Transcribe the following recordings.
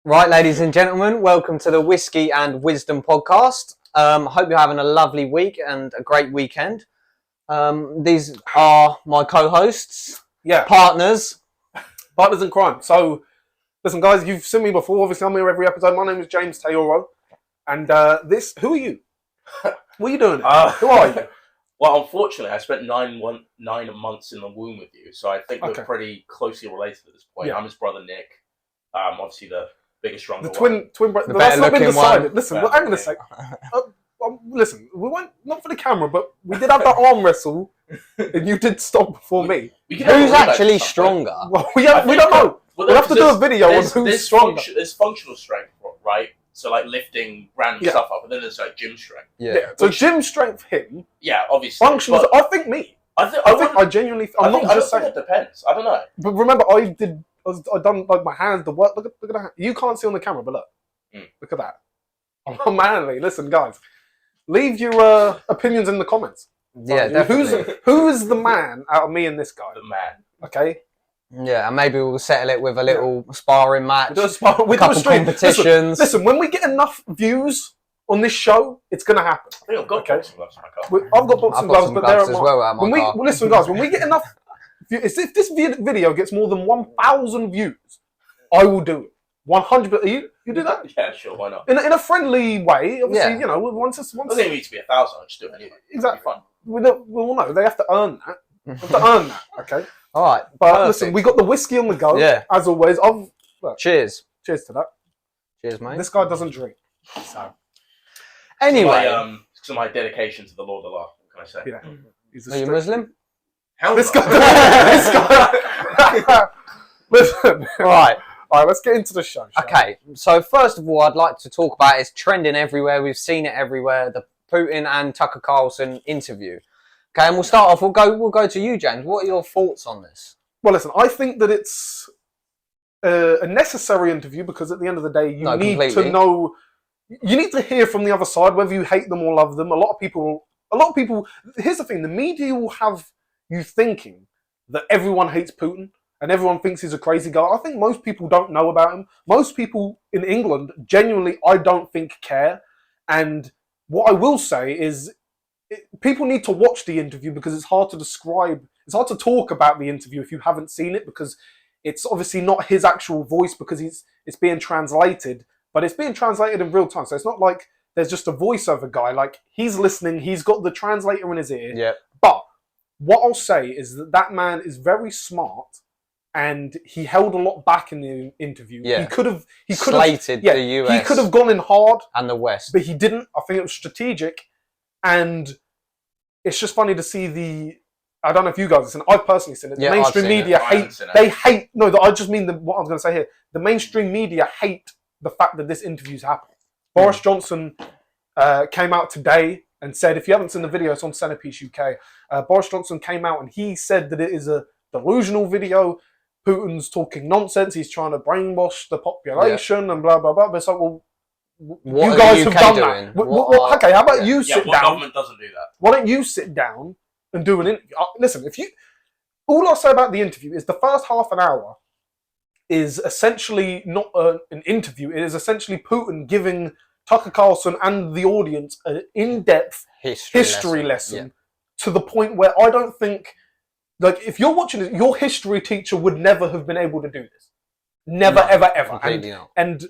Right, ladies and gentlemen, welcome to the Whiskey and Wisdom podcast. I hope you're having a lovely week and a great weekend. These are my co-hosts, partners in crime. So, listen, guys, you've seen me before. Obviously, I'm here every episode. My name is James Tayoro, and who are you? What are you doing? Who are you? Well, unfortunately, I spent 9 months in the womb with you, so I think we're pretty closely related at this point. Yeah. I'm his brother Nick. Obviously the bigger, stronger twin brother. The better looking one. Listen, hang on a sec. Listen, we went not for the camera, but we did have that arm wrestle, and you did stop before me. Who's actually stronger? Well, we don't know. We'll have to do a video on who's stronger. There's functional strength, right? So like lifting random stuff up, and then there's like gym strength. Yeah. So gym strength, him. Yeah, obviously. Functional. I think me. I genuinely. I'm not just saying. It depends. I don't know. But remember, I done like my hands, the work. Look at that. You can't see on the camera, but look. Look at that. I'm manly. Listen, guys. Leave your opinions in the comments. Yeah, definitely. Who is the man out of me and this guy? The man. Okay. Yeah, and maybe we'll settle it with a little sparring match, a couple competitions. Listen, when we get enough views on this show, it's going to happen. I think I've got boxing gloves in my car. I've got boxing gloves, but they're as well out my car. Listen, guys, when we get enough, if this video gets more than 1,000 views, I will do it. 100%. You do that? Yeah, sure. Why not? In a friendly way, obviously. You know, once. It doesn't need to be 1,000. I'll just do it anyway. Exactly. Fun. Well, no, they have to earn that. They have to earn that. Okay. All right. But perfect. listen, we got the whiskey on the go. Yeah. As always. Cheers. Cheers to that. Cheers, mate. This guy doesn't drink. So. Anyway. So my dedication to the Lord Allah. What can I say? Yeah. Are you Muslim? Hell this guy. Listen. Right. All right, let's get into the show. Okay, so first of all, I'd like to talk about it's trending everywhere. We've seen it everywhere. The Putin and Tucker Carlson interview. Okay, and we'll start off. We'll go to you, James. What are your thoughts on this? Well, listen, I think that it's a necessary interview because at the end of the day, you need to know. You need to hear from the other side, whether you hate them or love them. A lot of people. Here's the thing: the media will have you thinking that everyone hates Putin. And everyone thinks he's a crazy guy. I think most people don't know about him. Most people in England, genuinely, I don't think care. And what I will say is people need to watch the interview because it's hard to describe. It's hard to talk about the interview if you haven't seen it because it's obviously not his actual voice because it's being translated. But it's being translated in real time. So it's not like there's just a voiceover guy. Like he's listening. He's got the translator in his ear. Yeah. But what I'll say is that man is very smart. And he held a lot back in the interview. Yeah. He could have slated the US. He could have gone in hard and the West, but he didn't. I think it was strategic, and it's just funny to see I don't know if you guys have seen it. I've personally seen it. The mainstream media hate. They hate. No, I just mean what I was going to say here. The mainstream media hate the fact that this interview's happened. Boris Johnson came out today and said, if you haven't seen the video, it's on Centerpiece UK. Boris Johnson came out and he said that it is a delusional video. Putin's talking nonsense. He's trying to brainwash the population and blah, blah, blah. But it's like, well, you guys have done that. Okay, how about you sit down? Government doesn't do that. Why don't you sit down and do an interview? Listen, all I'll say about the interview is the first half an hour is essentially not an interview. It is essentially Putin giving Tucker Carlson and the audience an in-depth history lesson to the point where I don't think... Like, if you're watching it, your history teacher would never have been able to do this. Never, ever. And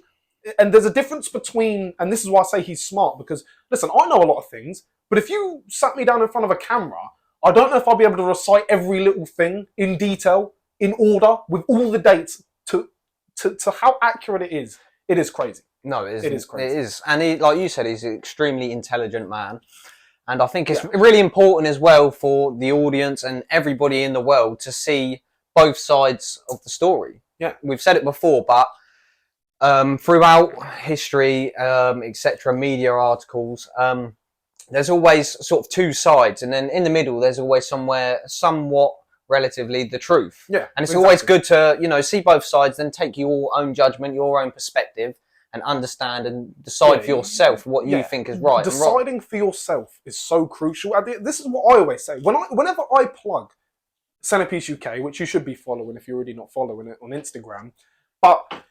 there's a difference between, and this is why I say he's smart, because, listen, I know a lot of things, but if you sat me down in front of a camera, I don't know if I'll be able to recite every little thing in detail, in order, with all the dates, to how accurate it is. It is crazy. No, it is. It is crazy. It is. And he, like you said, he's an extremely intelligent man. And I think it's really important as well for the audience and everybody in the world to see both sides of the story. Yeah. We've said it before, but throughout history, etc., media articles, there's always sort of two sides. And then in the middle, there's always somewhat relatively the truth. Yeah. And it's always good to, see both sides, then take your own judgment, your own perspective, and understand and decide for yourself what you think is right. Deciding for yourself is so crucial. This is what I always say. Whenever I plug Centerpiece UK, which you should be following if you're already not following it on Instagram, but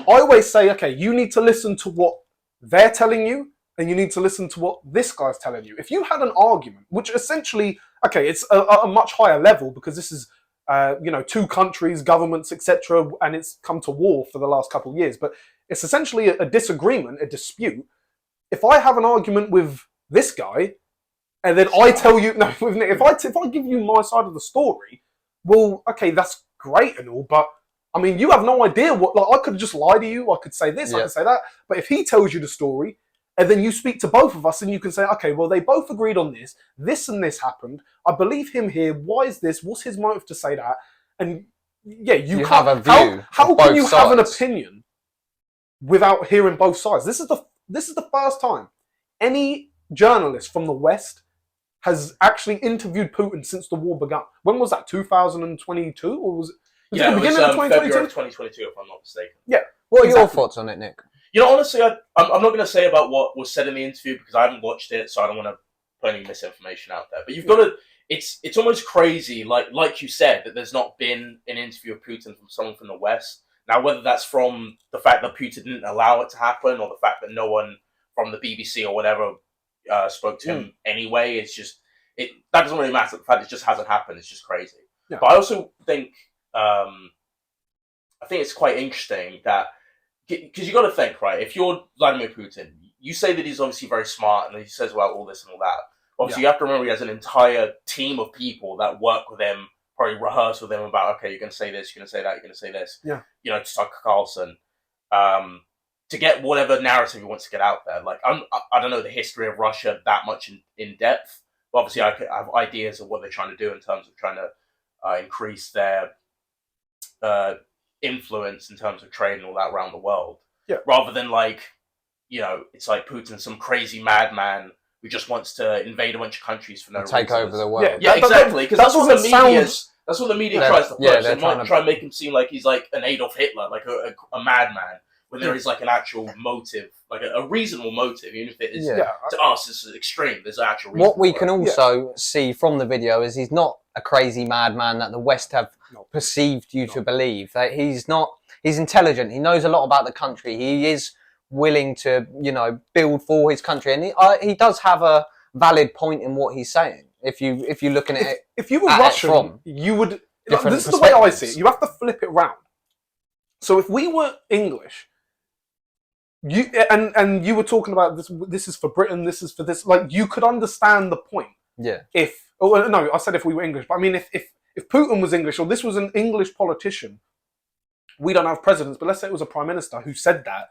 I always say, okay, you need to listen to what they're telling you, and you need to listen to what this guy's telling you. If you had an argument, which essentially, okay, it's a much higher level because this is, two countries, governments, etc., and it's come to war for the last couple of years. But it's essentially a disagreement, a dispute. If I have an argument with this guy, and then I tell you, no, if I give you my side of the story, well, okay, that's great and all, but I mean, you have no idea what. Like, I could just lie to you. I could say this, I could say that. But if he tells you the story, and then you speak to both of us, and you can say, okay, well, they both agreed on this. This and this happened. I believe him here. Why is this? What's his motive to say that? And yeah, you have a view. How can you have an opinion without hearing both sides? This is the first time any journalist from the West has actually interviewed Putin since the war began. When was that? 2022, or was it? Yeah, it was February 2022, if I'm not mistaken. Yeah. What are your thoughts on it, Nick? You know, honestly, I'm not going to say about what was said in the interview because I haven't watched it, so I don't want to put any misinformation out there. But you've got to. It's almost crazy, like you said, that there's not been an interview of Putin from someone from the West. Now, whether that's from the fact that Putin didn't allow it to happen, or the fact that no one from the BBC or whatever spoke to him anyway, that doesn't really matter. The fact it just hasn't happened is just crazy. Yeah. But I also think. I think it's quite interesting that, because you got to think, right? If you're Vladimir Putin, you say that he's obviously very smart and he says about all this and all that. Obviously, you have to remember he has an entire team of people that work with him, probably rehearse with him about, okay, you're going to say this, you're going to say that, you're going to say this. Yeah. You know, to Tucker Carlson, to get whatever narrative he wants to get out there. Like, I don't know the history of Russia that much in depth. But obviously, I have ideas of what they're trying to do in terms of trying to increase their influence in terms of trade and all that around the world. Yeah. Rather than it's like Putin, some crazy madman who just wants to invade a bunch of countries for no reason. Take over the world. Yeah, exactly. Because that's what the media tries to push. They might try and make him seem like he's like an Adolf Hitler, like a madman, when there is like an actual motive, like a reasonable motive, even if it is to us, this is extreme. There's an actual reason. What we can also see from the video is he's not a crazy madman that the West have perceived you to believe. That he's intelligent. He knows a lot about the country. He is willing to, build for his country, and he does have a valid point in what he's saying. If you're looking at it, if you were Russian, you would. This is the way I see it. You have to flip it round. So if we were English, and you were talking about this. This is for Britain. This is for this. Like, you could understand the point. Yeah. No, I said if we were English, but I mean if Putin was English, or this was an English politician, we don't have presidents, but let's say it was a prime minister who said that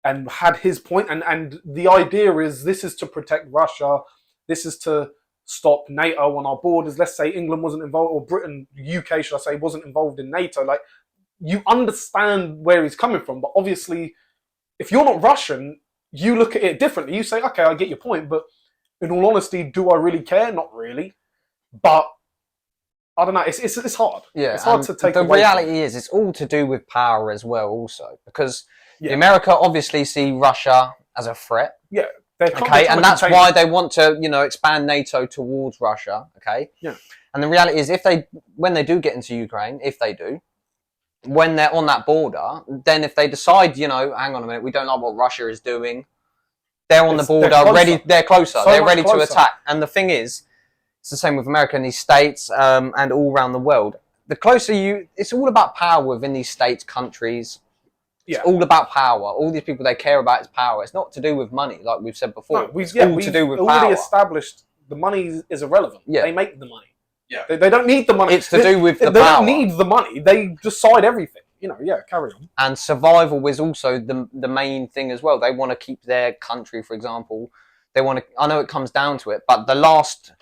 and had his point, and the idea is this is to protect Russia, this is to stop NATO on our borders. Let's say England wasn't involved, or Britain, UK, should I say, wasn't involved in NATO. Like, you understand where he's coming from, but obviously, if you're not Russian, you look at it differently. You say, okay, I get your point, but in all honesty, do I really care? Not really. But I don't know. It's hard. Yeah, it's hard to take. The reality is, it's all to do with power as well, also, because America obviously see Russia as a threat. Yeah. Okay, and that's why they want to, expand NATO towards Russia. Okay. Yeah. And the reality is, when they do get into Ukraine, when they're on that border, then if they decide, hang on a minute, we don't like what Russia is doing, they're on the border, they're closer, they're ready to attack. And the thing is, it's the same with America and these states, and all around the world. The closer it's all about power within these states, countries. It's all about power. All these people, they care about is power. It's not to do with money, like we've said before. No, we've already established the money is irrelevant. Yeah. They make the money. Yeah. They don't need the money. It's to do with the power. They don't need the money. They decide everything. Carry on. And survival is also the main thing as well. They want to keep their country, for example. I know it comes down to it, but the last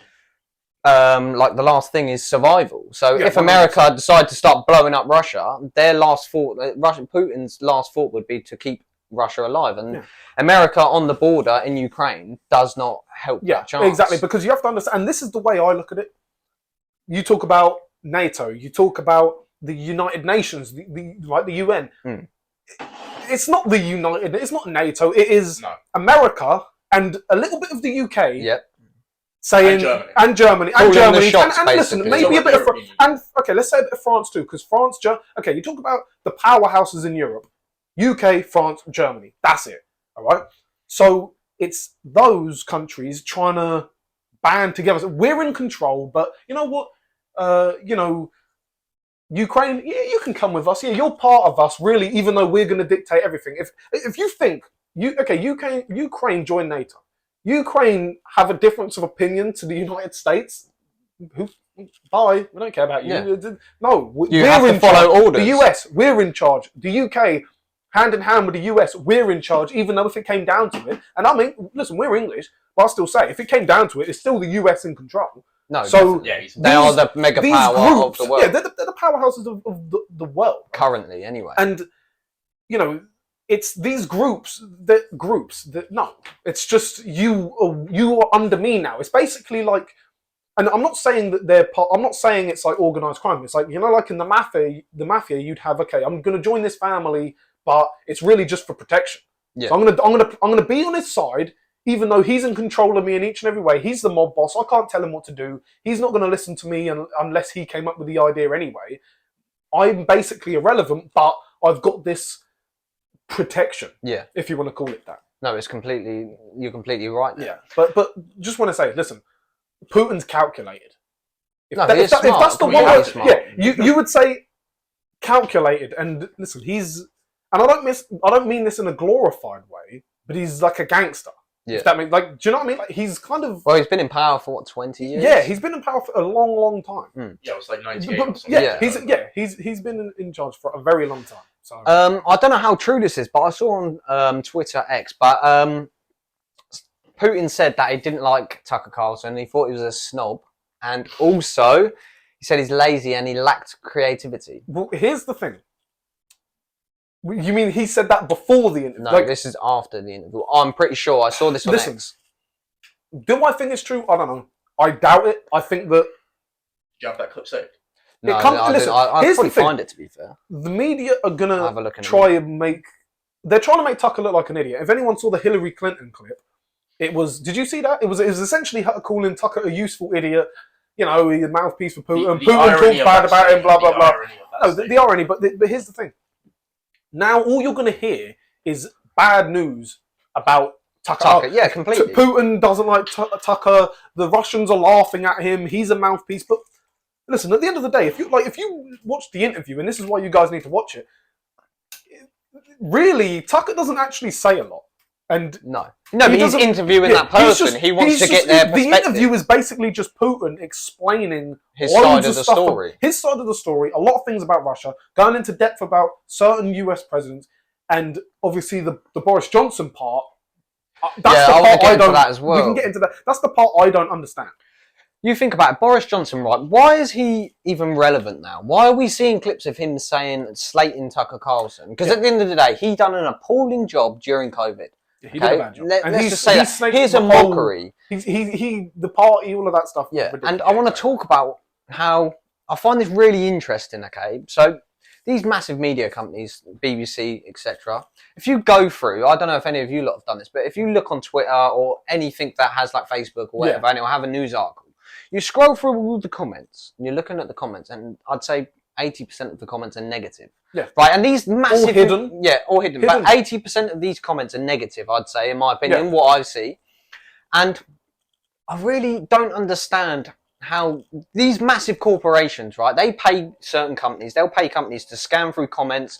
thing is survival. So if America decide to start blowing up Russia, Putin's last thought would be to keep Russia alive. And America on the border in Ukraine does not help that chance. Exactly, because you have to understand, and this is the way I look at it. You talk about NATO, you talk about the United Nations, the UN. It's not it's not NATO, it is America and a little bit of the UK. Yep. Saying and Germany and listen, maybe a bit of let's say a bit of France too, because France. You talk about the powerhouses in Europe. UK, France, Germany. That's it. All right. So it's those countries trying to band together. So we're in control, but you know what? Ukraine, yeah, you can come with us. Yeah, you're part of us, really, even though we're going to dictate everything. If you think, Ukraine join NATO. Ukraine have a difference of opinion to the United States. Bye, we don't care about you. Yeah. No, you have to follow orders. The US, we're in charge. The UK, hand in hand with the US, we're in charge, even though if it came down to it, and I mean, listen, we're English, but I'll still say, if it came down to it, it's still the US in control. No, so they are the mega power of the world. Yeah, they're the powerhouses of the world. Right? Currently, anyway. And, it's these groups that no, it's just you are under me now. It's basically like, and I'm not saying that I'm not saying it's like organized crime. It's like, like in the mafia, you'd have, okay, I'm going to join this family, but it's really just for protection. Yeah. So I'm gonna be on his side, even though he's in control of me in each and every way. He's the mob boss. I can't tell him what to do. He's not going to listen to me unless he came up with the idea anyway. I'm basically irrelevant, but I've got this protection. Yeah. If you want to call it that. No, you're completely right now. Yeah. But just want to say, listen, Putin's calculated. If he's smart. If that's the one word, smart. Yeah, you would say calculated. And listen, and I don't mean this in a glorified way, but he's like a gangster. Yeah. If that makes, do you know what I mean? Like, he's kind of... Well, he's been in power for, 20 years? Yeah, he's been in power for a long, long time. Mm. Yeah, it was like 98 or something. He's been in charge for a very long time. So. I don't know how true this is, but I saw on Twitter X, but Putin said that he didn't like Tucker Carlson. He thought he was a snob. And also, he said he's lazy and he lacked creativity. Well, here's the thing. You mean he said that before the interview? No, this is after the interview. I'm pretty sure. I saw this on X. Do I think it's true? I don't know. I doubt it. I think that... Do you have that clip saved? No, I'd probably find it, to be fair. The media are going to try and make... They're trying to make Tucker look like an idiot. If anyone saw the Hillary Clinton clip, it was... Did you see that? It was essentially her calling Tucker a useful idiot. He's a mouthpiece for Putin. Putin talks bad about him, blah, blah, blah. No, the irony. But here's the thing. Now, all you're going to hear is bad news about Tucker. Yeah, completely. Putin doesn't like Tucker. The Russians are laughing at him. He's a mouthpiece. But listen, at the end of the day, if you watch the interview, and this is why you guys need to watch it, really, Tucker doesn't actually say a lot. And but he's interviewing that person. He wants to get their perspective. The interview is basically just Putin explaining his side of the story. His side of the story, a lot of things about Russia, going into depth about certain US presidents, and obviously the Boris Johnson part. That's the part I don't. That as well. We can get into that. That's the part I don't understand. You think about it, Boris Johnson, right? Why is he even relevant now? Why are we seeing clips of him slating Tucker Carlson? Because at the end of the day, he done an appalling job during COVID. Yeah, he did a bad job. Let's just say that. Here's a mockery. The party, all of that stuff. Yeah, and I want to talk about how I find this really interesting, okay? So these massive media companies, BBC, etc., if you go through, I don't know if any of you lot have done this, but if you look on Twitter or anything that has like Facebook or whatever, and it'll have a news article, you scroll through all the comments, and you're looking at the comments, and I'd say 80% of the comments are negative. Yeah. Right, and these massive... All hidden. Yeah, all hidden. But 80% of these comments are negative, I'd say, in my opinion, what I see. And I really don't understand how these massive corporations, right, they pay certain companies, they'll pay companies to scan through comments,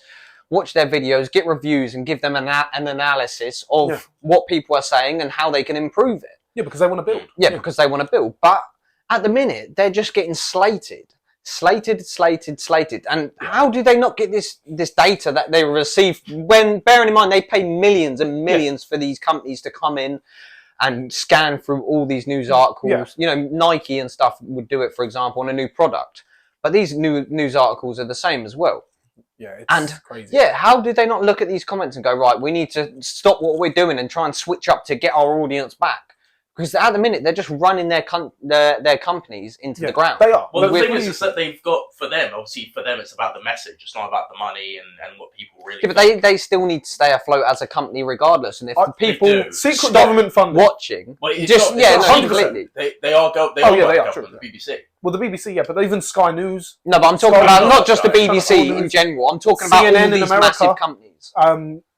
watch their videos, get reviews, and give them an analysis of what people are saying and how they can improve it. Yeah, because they want to build. Yeah, because they want to build. But at the minute, they're just getting slated. And how do they not get this data that they receive when, bearing in mind, they pay millions and millions for these companies to come in and scan through all these news articles? Nike and stuff would do it, for example, on a new product. But these news articles are the same as well. Yeah, it's crazy. Yeah, how did they not look at these comments and go, right, we need to stop what we're doing and try and switch up to get our audience back? Because at the minute they're just running their companies into the ground. They are. Well, the thing is that they've got, for them, obviously for them it's about the message. It's not about the money and what people really. Yeah, but they still need to stay afloat as a company regardless. And if the people secret government funding watching, completely. They are government the BBC. Well, the BBC, yeah, but even Sky News. No, but I'm talking about not just the BBC in general. I'm talking about CNN all these massive companies.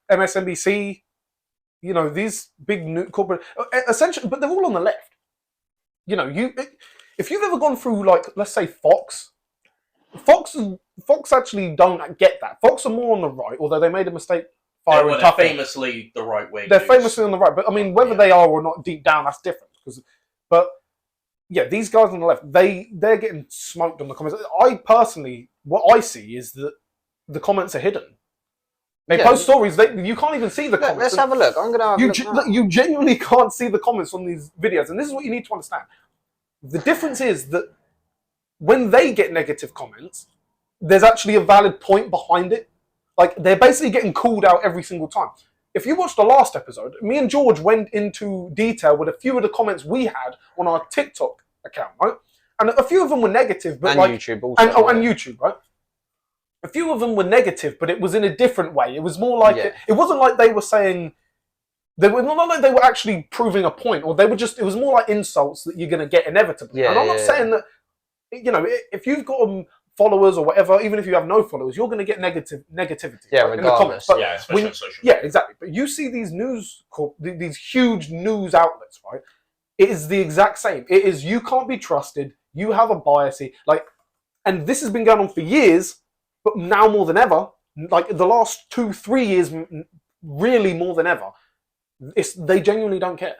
MSNBC. You know, these big corporate, essentially, but they're all on the left. You know, if you've ever gone through, like, let's say Fox actually don't get that. Fox are more on the right, although they made a mistake firing Tucker. They're famously the right wing. They're famously on the right, but I mean, whether they are or not deep down, that's different. But yeah, these guys on the left, they're getting smoked on the comments. I personally, what I see is that the comments are hidden. They post stories. You can't even see the comments. Let's have a look. I'm gonna. You genuinely can't see the comments on these videos, and this is what you need to understand. The difference is that when they get negative comments, there's actually a valid point behind it. Like, they're basically getting called out every single time. If you watched the last episode, me and George went into detail with a few of the comments we had on our TikTok account, right? And a few of them were negative, but YouTube also, and YouTube, right? A few of them were negative, but it was in a different way. It was more like it wasn't like they were saying not like they were actually proving a point, or they were just. It was more like insults that you're going to get inevitably. And I'm not saying that, you know, if you've got followers or whatever, even if you have no followers, you're going to get negativity in the comments. But especially on social media. Yeah, exactly. But you see these these huge news outlets, right? It is the exact same. It is, you can't be trusted. You have a bias, and this has been going on for years. But now more than ever, like the last 2-3 years, really more than ever, they genuinely don't care.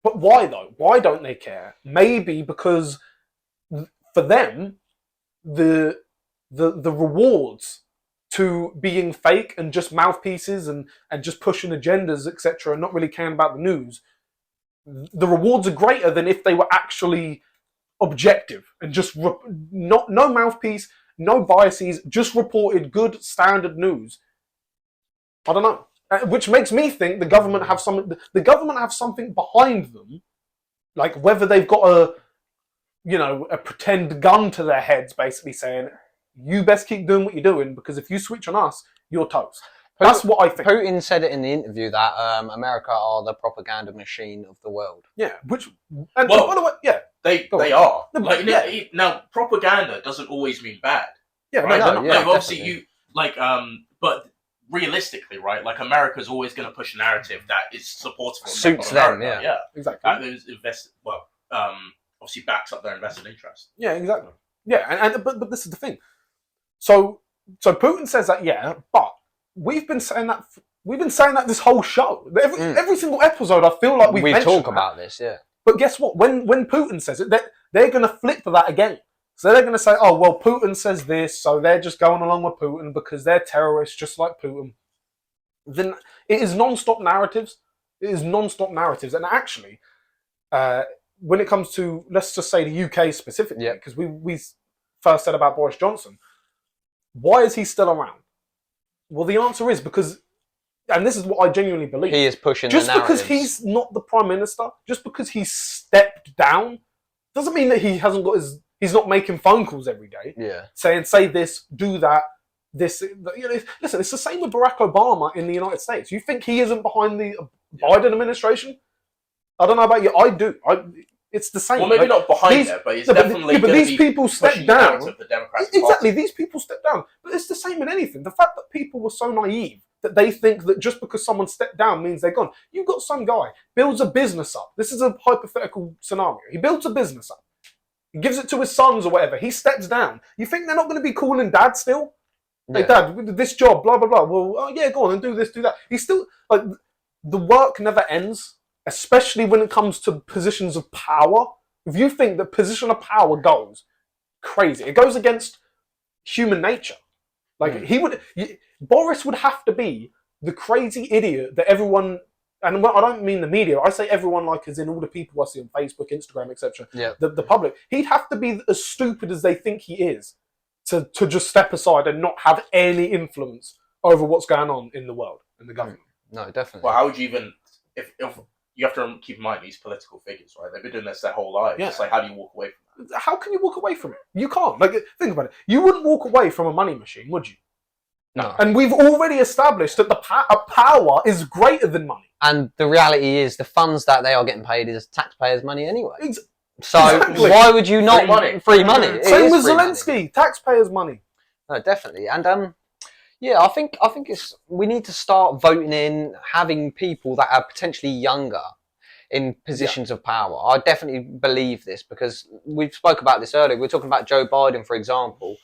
But why though? Why don't they care? Maybe because for them, the rewards to being fake and just mouthpieces and just pushing agendas, etc., and not really caring about the news, the rewards are greater than if they were actually objective and just no mouthpiece. No biases, just reported good standard news. I don't know, which makes me think the government have something behind them, like whether they've got a pretend gun to their heads, basically saying, "You best keep doing what you're doing because if you switch on us, you're toast." That's what I think. Putin said it in the interview that America are the propaganda machine of the world. Yeah, by the way, yeah. They are. Now, propaganda doesn't always mean bad. Yeah, right? Obviously, but realistically, right? Like, America's always going to push a narrative that is supportive of suits them. America. Yeah, exactly. Obviously backs up their invested interest. Yeah, exactly. Yeah, but this is the thing. So Putin says that, but we've been saying that. We've been saying that this whole show. Every single episode, I feel like we talk about this. Yeah. But guess what? When Putin says it, they're going to flip that again. So they're going to say, oh, well, Putin says this, so they're just going along with Putin because they're terrorists just like Putin. Then it is non-stop narratives. It is non-stop narratives. And actually, when it comes to, let's just say the UK specifically, because we first said about Boris Johnson, why is he still around? Well, the answer is because, and this is what I genuinely believe. He is pushing just the narratives. Because he's not the Prime Minister, just because he's stepped down, doesn't mean that he hasn't got he's not making phone calls every day. Yeah. Saying, say this, do that, this. Listen, it's the same with Barack Obama in the United States. You think he isn't behind the Biden administration? I don't know about you. I do. It's the same. Well, maybe not behind it, but it's definitely. But these people stepped down. Exactly, Party. These people stepped down. But it's the same in anything. The fact that people were so naive that they think that just because someone stepped down means they're gone. You've got some guy builds a business up. This is a hypothetical scenario. He builds a business up. He gives it to his sons or whatever. He steps down. You think they're not going to be calling dad still? Yeah. Hey, dad, this job, blah, blah, blah. Well, go on and do this, do that. He's still, the work never ends, especially when it comes to positions of power. If you think that position of power goes, crazy. It goes against human nature. Boris would have to be the crazy idiot that everyone, and I don't mean the media, I say everyone as in all the people I see on Facebook, Instagram, etc. Yeah. The public. He'd have to be as stupid as they think he is to just step aside and not have any influence over what's going on in the world, in the government. No, definitely. Well, how would you even, if you have to keep in mind these political figures, right? They've been doing this their whole lives. Yeah. It's like, how do you walk away from that? How can you walk away from it? You can't. Like, think about it. You wouldn't walk away from a money machine, would you? No. And we've already established that the power is greater than money. And the reality is, the funds that they are getting paid is taxpayers' money anyway. So Exactly. why would you not free money? Same with Zelensky, taxpayers' money. No, definitely. And yeah, I think we need to start voting in, having people that are potentially younger in positions of power. I definitely believe this because we spoke about this earlier. We were talking about Joe Biden, for example.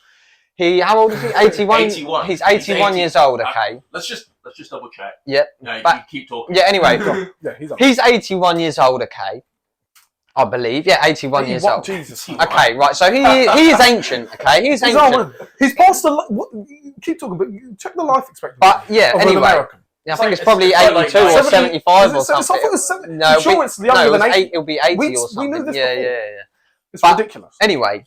How old is he? 81? 81. He's 81 years old, okay. Let's just double check. Yep. No, you But- keep talking. Yeah, anyway. Yeah, he's up. He's 81 years old, okay. I believe. Yeah, 81 years old. Jesus. Okay, right. So he is ancient, okay. He's ancient. He's past the... Keep talking, but you check the life expectancy. But yeah, of an anyway. American. Yeah, I think It's it's probably like 82 like or 70 75 or Is it- something. I thought it was 70. No, I'm sure it's younger than 80. It'll be 80 We or something. knew this Yeah, before. yeah. It's But- ridiculous. Anyway,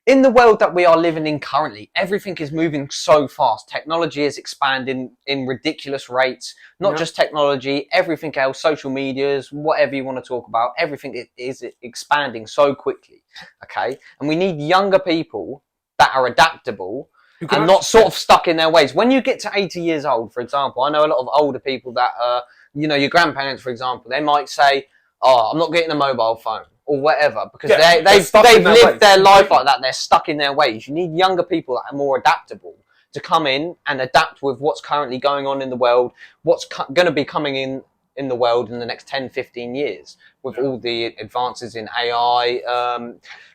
in the world that we are living in currently, everything is moving so fast. Technology is expanding in ridiculous rates. Not just technology, everything else, social medias, whatever you want to talk about, everything is expanding so quickly. Okay? And we need younger people that are adaptable and not sort of stuck in their ways. When you get to 80 years old, for example, I know a lot of older people that are, your grandparents, for example, they might say, oh, I'm not getting a mobile phone. Or whatever, because they've lived their life like that. They're stuck in their ways. You need younger people that are more adaptable to come in and adapt with what's currently going on in the world, what's going to be coming in the world in the next 10, 15 years with all the advances in AI,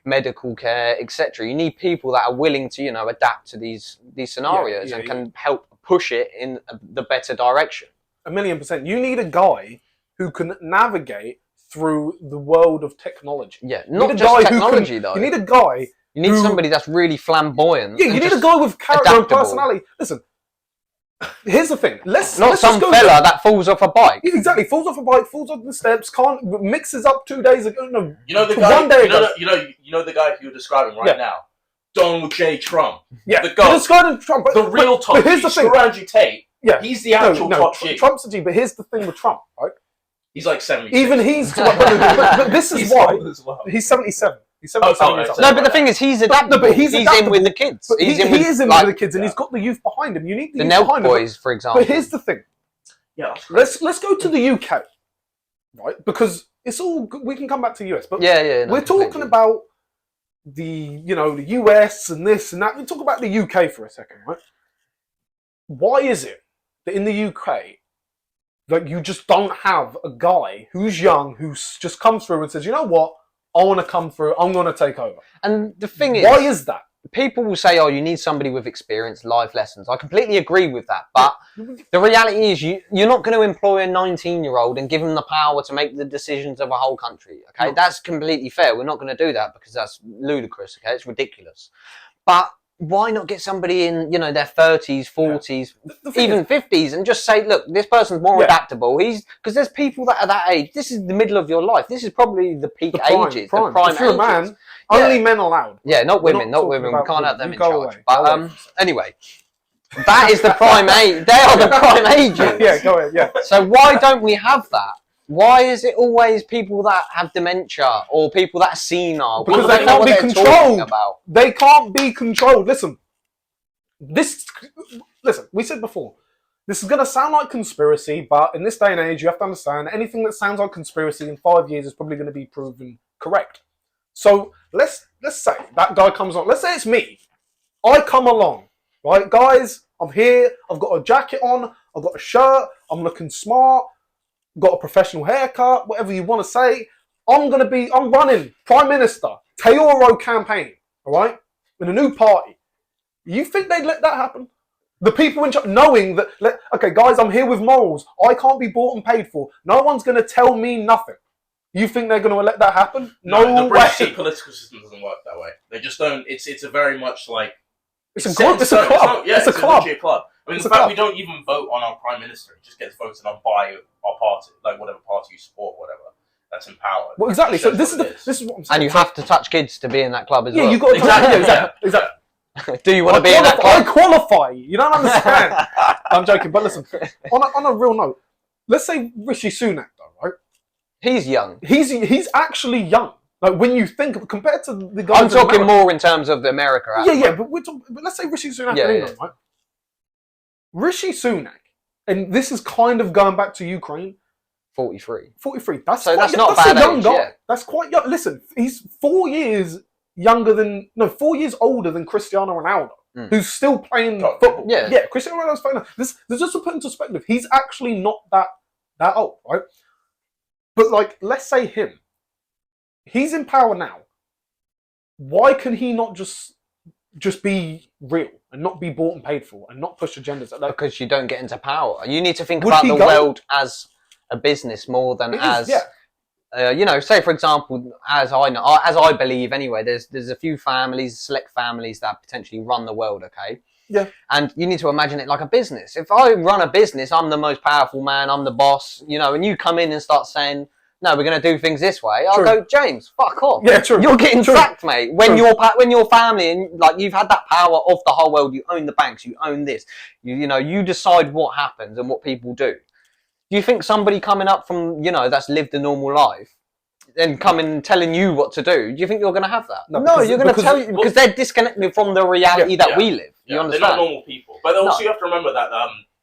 medical care, etc. You need people that are willing to, adapt to these scenarios and can help push it in the better direction. 1,000,000%. You need a guy who can navigate through the world of technology. Yeah, not just technology though. You need a guy. You need somebody that's really flamboyant. Yeah, you need a guy with character and personality. Listen, here's the thing. Let's some fella that falls off a bike. Yeah, exactly, falls off a bike, falls off the steps, mixes up 2 days ago. No, you know the guy. You know the guy you're describing now. Donald J. Trump. Yeah, the guy. You're describing Trump, the real top. But here's the thing. Andrew Tate. Yeah, he's the actual top G. Trump's the G. But here's the thing with Trump, right? He's like 76. Even he's... but this is why... He's 77. He's 77 years old. No, but the thing is, he's adaptable. No, but he's in with the kids. But he is in with the kids, and he's got the youth behind him. You need the youth Nelk behind boys, him. for example. But here's the thing. Yeah. Let's go to the UK, right? Because it's all... We can come back to the US, but we're talking about the US and this and that. We talk about the UK for a second, right? Why is it that in the UK... Like, you just don't have a guy who's young, who's just comes through and says, you know what, I want to come through, I'm going to take over. And the thing is... Why is that? People will say, oh, you need somebody with experience, life lessons. I completely agree with that. But the reality is you're not going to employ a 19-year-old and give him the power to make the decisions of a whole country, okay? No. That's completely fair. We're not going to do that because that's ludicrous, okay? It's ridiculous. But... why not get somebody in, their 30s, 40s, even 50s, and just say, look, this person's more adaptable. Because there's people that are that age. This is the middle of your life. This is probably the peak ages, the prime if you're ages. A man, only men allowed. Yeah, not women. We can't have them in charge. But anyway, that is the prime age. They are the prime ages. Yeah, go ahead. Yeah. So why don't we have that? Why is it always people that have dementia or people that are senile? Because they can't be controlled. They can't be controlled. Listen, we said before, this is going to sound like conspiracy, but in this day and age, you have to understand anything that sounds like conspiracy in 5 years is probably going to be proven correct. So let's say that guy comes on. Let's say it's me. I come along, right, guys? I'm here. I've got a jacket on. I've got a shirt. I'm looking smart. Got a professional haircut, whatever you want to say. I'm running Prime Minister, Teoro campaign, all right? In a new party. You think they'd let that happen? The people in charge, knowing that, okay, guys, I'm here with morals. I can't be bought and paid for. No one's going to tell me nothing. You think they're going to let that happen? No way. The British political system doesn't work that way. They just don't. It's a very much like... It's a club. It's a club. It's a club. I mean, the fact we don't even vote on our Prime Minister, it just gets voted on by our party, like whatever party you support, whatever. That's in power. Well, exactly. So this is what I'm saying. And you have to touch kids to be in that club as well. Yeah, you've got to exactly. Do you want to be in that club? I qualify. You don't understand. I'm joking, but listen. On a real note, let's say Rishi Sunak, though, right? He's young. He's actually young. Like when you think compared to the guys. I'm talking more in terms of America. Yeah, but but let's say Rishi Sunak in England, right? Rishi Sunak, and this is kind of going back to Ukraine. 43. 43. That's not a bad young age, guy. yeah. That's quite young. Listen, he's 4 years older than Cristiano Ronaldo, who's still playing football. Yeah, Cristiano Ronaldo's playing. This just to put into perspective, he's actually not that old, right? But like, let's say he's in power now. Why can he not just be real and not be bought and paid for and not push agendas? Because you don't get into power. You need to think about the world as a business more than say for example, as I believe anyway, there's a few select families that potentially run the world, okay? Yeah. And you need to imagine it like a business. If I run a business, I'm the most powerful man, I'm the boss, and you come in and start saying, no, we're going to do things this way. I'll go, James, fuck off. Yeah, true. You're getting sacked, mate. When your family and like you've had that power of the whole world, you own the banks, you own this. You decide what happens and what people do. Do you think somebody coming up from that's lived a normal life and coming telling you what to do? Do you think you're going to have that? No, you're going to tell you because they're disconnected from the reality that we live. You understand? They're not normal people, but also you have to remember that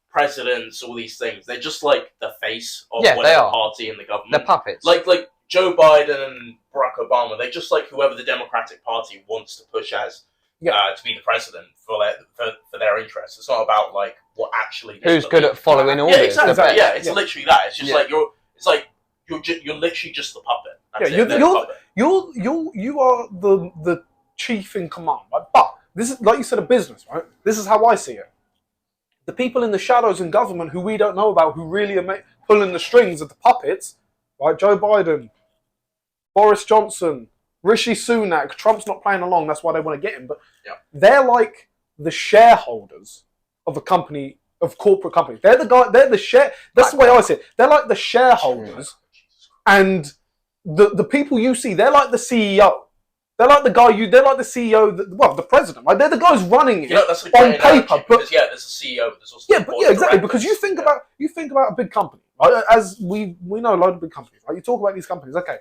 presidents, all these things, they're just like the face of whatever party in the government. They're puppets. Like Joe Biden and Barack Obama, they're just like whoever the Democratic Party wants to push as to be the president for their interests. It's not about like what actually. Who's good at following orders? Yeah, exactly. Yeah, it's literally that. It's just like you're literally just the puppet. That's you are the chief in command, right? But this is like you said, a business, right? This is how I see it. The people in the shadows in government who we don't know about, who really are pulling the strings of the puppets, right? Joe Biden, Boris Johnson, Rishi Sunak. Trump's not playing along, that's why they want to get him. But they're like the shareholders of a company, of corporate companies. They're the share. That's the way I see it. They're like the shareholders, and the people you see, they're like the CEO. They're like the guy they're like the CEO, the president, right? They're the guys running it that's on paper. But there's a CEO, but there's also exactly. Because you think about a big company, right? As we know a lot of big companies, right? You talk about these companies, okay.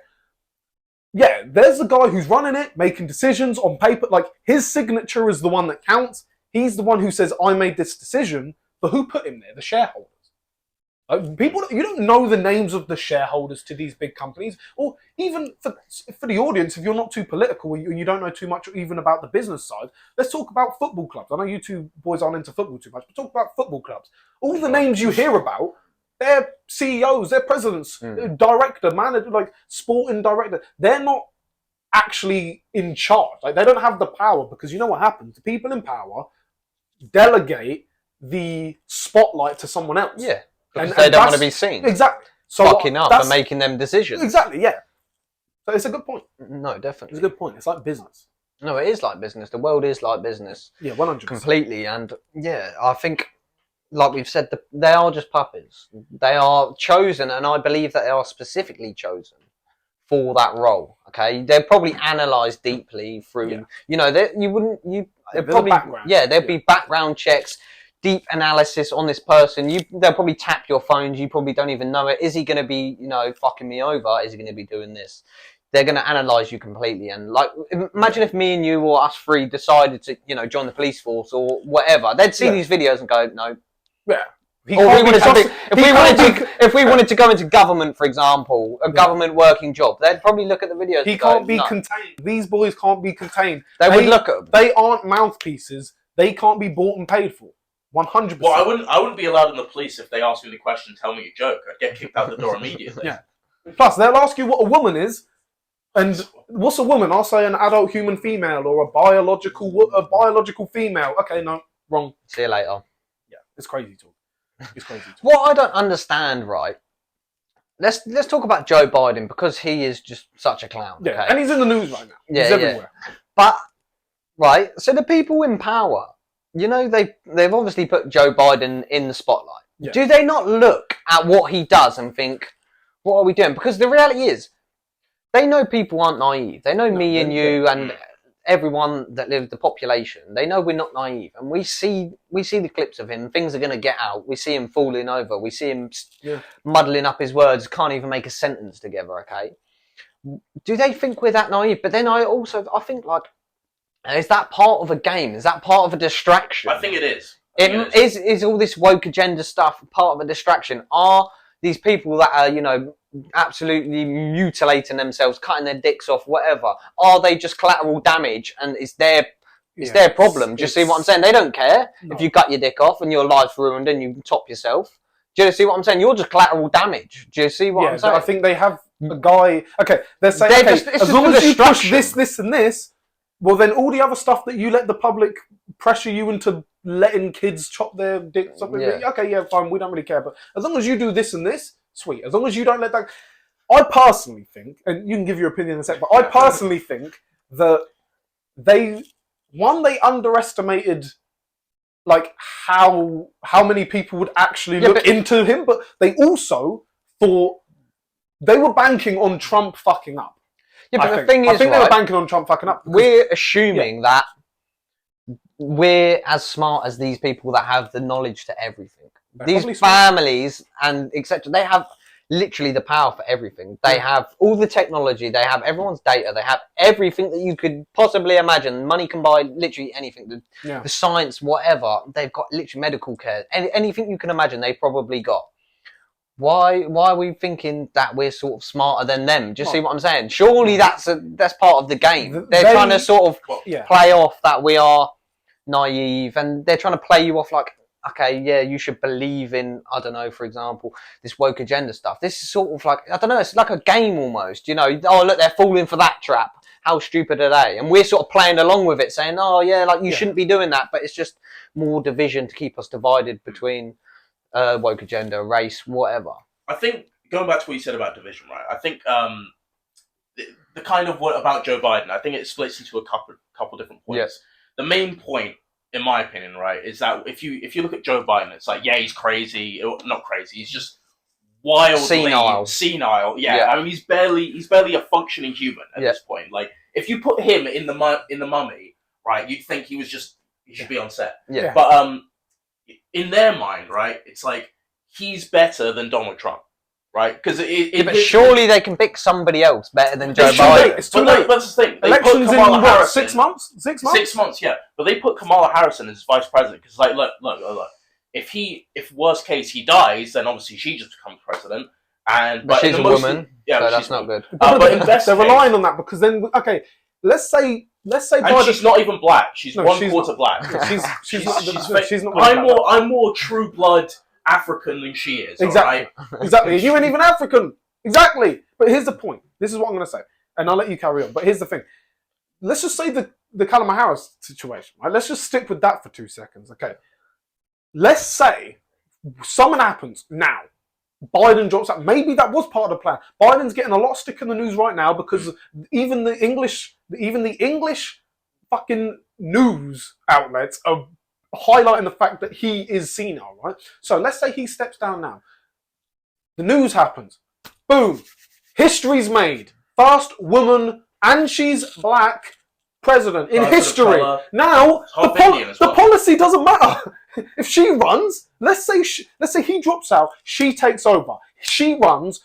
Yeah, there's the guy who's running it, making decisions on paper. Like his signature is the one that counts. He's the one who says, "I made this decision." But who put him there? The shareholders. People, you don't know the names of the shareholders to these big companies, or even for the audience, if you're not too political and you don't know too much even about the business side, let's talk about football clubs. I know you two boys aren't into football too much, but talk about football clubs. All the names you hear about, they're CEOs, they're presidents, director, manager, like sporting director. They're not actually in charge. Like they don't have the power because you know what happens? The people in power delegate the spotlight to someone else. Yeah. Because they don't want to be seen. Exactly. So fucking up and making them decisions. Exactly, yeah. So it's a good point. No, definitely. It's a good point. It's like business. No, it is like business. The world is like business. Yeah, 100%. Completely. And yeah, I think, like we've said, they are just puppets. They are chosen, and I believe that they are specifically chosen for that role. Okay, they're probably analysed deeply through. There'd be background checks. Deep analysis on this person. They'll probably tap your phones. You probably don't even know it. Is he going to be, fucking me over? Is he going to be doing this? They're going to analyse you completely. And like, imagine if me and you or us three decided to, join the police force or whatever. They'd see these videos and go, no. Yeah. If we wanted to go into government, for example, a government working job, they'd probably look at the videos. He can't be contained. These boys can't be contained. They would look at them. They aren't mouthpieces. They can't be bought and paid for. 100%. Well, I wouldn't be allowed in the police if they asked me the question, tell me a joke. I'd get kicked out the door immediately. Yeah. Plus, they'll ask you what a woman is, and what's a woman? I'll say an adult human female or a biological female. Okay, no, wrong. See you later. Yeah, it's crazy talk. What I don't understand, right? Let's talk about Joe Biden because he is just such a clown. Yeah, okay? And he's in the news right now. Yeah, he's everywhere. But right, so the people in power. They've obviously put Joe Biden in the spotlight. Yeah. Do they not look at what he does and think, what are we doing? Because the reality is, they know people aren't naive. They know me and you and everyone that lives, the population, they know we're not naive, and we see the clips of him. Things are going to get out. We see him falling over. We see him muddling up his words. Can't even make a sentence together. Okay, do they think we're that naive? But then I think like, is that part of a game? Is that part of a distraction? I think it is. Is all this woke agenda stuff part of a distraction? Are these people that are, you know, absolutely mutilating themselves, cutting their dicks off, whatever, are they just collateral damage and it's their problem? Do you see what I'm saying? They don't care if you cut your dick off and your life's ruined and you top yourself. Do you see what I'm saying? You're just collateral damage. Do you see what I'm saying? I think they have a guy... Okay, they're saying, as long as you push this, this and this, well then all the other stuff that you let the public pressure you into letting kids chop their dicks up, okay, yeah, fine, we don't really care. But as long as you do this and this, sweet. As long as you don't let that... I personally think, and you can give your opinion in a sec, but I personally think that they underestimated like how many people would actually look into him, but they also thought they were banking on Trump fucking up. Yeah, but the thing is, I think they were banking on Trump fucking up. We're assuming that we're as smart as these people that have the knowledge to everything. These families and etc. They have literally the power for everything. They have all the technology. They have everyone's data. They have everything that you could possibly imagine. Money can buy literally anything. The science, whatever. They've got literally medical care. Anything you can imagine, they've probably got. Why are we thinking that we're sort of smarter than them? Do you see what I'm saying? Surely that's part of the game. They're trying to sort of play off that we are naive, and they're trying to play you off like, okay, yeah, you should believe in, I don't know, for example, this woke agenda stuff. This is sort of like, I don't know, it's like a game almost, you know. Oh, look, they're falling for that trap. How stupid are they? And we're sort of playing along with it, saying, oh, yeah, like you shouldn't be doing that, but it's just more division to keep us divided between woke agenda, race, whatever. I think, going back to what you said about division, right, I think the kind of what about Joe Biden, I think it splits into a couple different points. Yes. The main point, in my opinion, right, is that if you look at Joe Biden, it's like, yeah, he's crazy. Not crazy. He's just wildly senile. Yeah. I mean, he's barely a functioning human at this point. Like, if you put him in the Mummy, right, you'd think he should be on set. Yeah. But in their mind, right, it's like he's better than Donald Trump. Right, because but surely they can pick somebody else better than Joe Biden. It's too late. That's the thing. Elections in what, 6 months? 6 months? 6 months, yeah. But they put Kamala Harris in as vice president because, like, look. If worst case he dies, then obviously she just becomes president. But she's a woman, so that's not good. But they're relying on that because then, okay, let's say and she's not even black. She's one quarter black. She's not. I'm more true blood African than she is. Exactly. Right? Exactly. You ain't even African. Exactly. But here's the point. This is what I'm going to say, and I'll let you carry on. But here's the thing. Let's just say the Kamala Harris situation. Right? Let's just stick with that for 2 seconds. Okay. Let's say something happens now. Biden drops out. Maybe that was part of the plan. Biden's getting a lot of stick in the news right now because even the English fucking news outlets are highlighting the fact that he is senile, right? So let's say he steps down now. The news happens. Boom. History's made. First woman, and she's black, president in history. Now, the policy doesn't matter. If she runs, let's say he drops out, she takes over. She runs.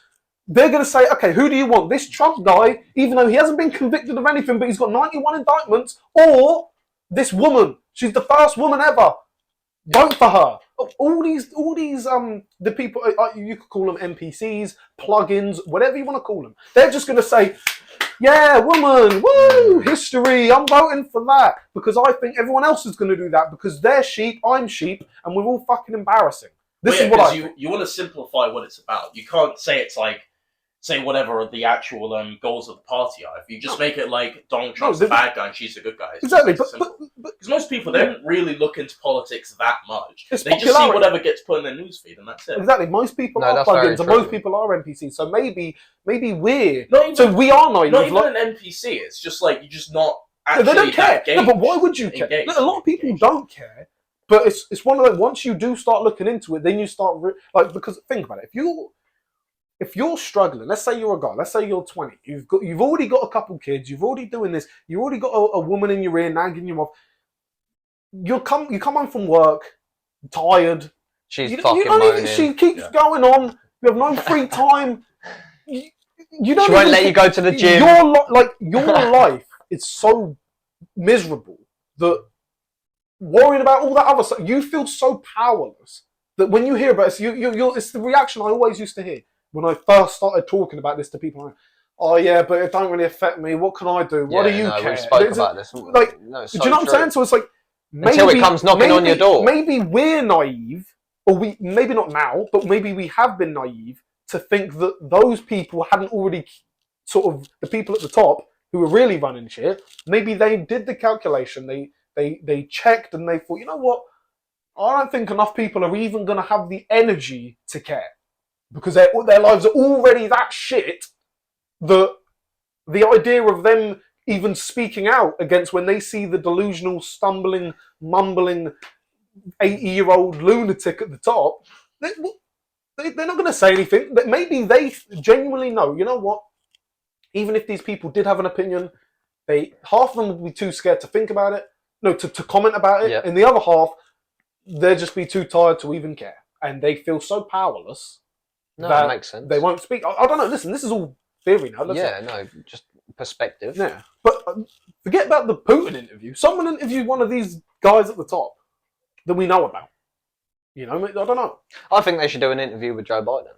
They're going to say, okay, who do you want? This Trump guy, even though he hasn't been convicted of anything, but he's got 91 indictments, or this woman. She's the first woman ever. Vote for her. All these, the people, you could call them NPCs, plugins, whatever you want to call them. They're just going to say, yeah, woman, woo, history, I'm voting for that. Because I think everyone else is going to do that because they're sheep, I'm sheep, and we're all fucking embarrassing. This is what I think. You want to simplify what it's about. You can't say it's like, say whatever the actual goals of the party are. If you just make it like Donald Trump's the bad guy and she's the good guy. Exactly. Because most people, they don't really look into politics that much. They just see whatever gets put in their newsfeed and that's it. Exactly. Most people are plugins and most people are NPCs. So maybe we're... we are naive. Not even an NPC. It's just like, you're just not actually they don't care. No, but why would you care? A lot of people don't care. But it's one of those, once you do start looking into it, then you start... because think about it. if you're struggling, let's say you're a guy, let's say you're 20, you've already got a couple kids, you've already doing this, you already got a woman in your ear nagging you off. You come home from work, tired. She's fucking moaning. She keeps going on. You have no free time. You don't. She won't let you go to the gym. Your life is so miserable that worrying about all that other stuff, you feel so powerless that when you hear about it, it's the reaction I always used to hear when I first started talking about this to people. Like, oh yeah, but it don't really affect me. What can I do? What do you care? We spoke about this. Like, do you know what I'm saying? So it's like until it comes knocking on your door. Maybe we're naive, or maybe not now, but maybe we have been naive to think that those people hadn't already sort of the people at the top who were really running shit. Maybe they did the calculation. They checked and they thought, you know what? I don't think enough people are even going to have the energy to care because their lives are already that shit that the idea of them even speaking out against when they see the delusional, stumbling, mumbling 80-year-old lunatic at the top, they're not going to say anything. Maybe they genuinely know, you know what? Even if these people did have an opinion, half of them would be too scared to think about it, to comment about it, yep. And the other half, they'd just be too tired to even care. And they feel so powerless that makes sense. They won't speak. I don't know. Listen, this is all theory now. Just perspective. Yeah. But forget about the Putin interview. Someone interviewed one of these guys at the top that we know about. You know, I don't know. I think they should do an interview with Joe Biden.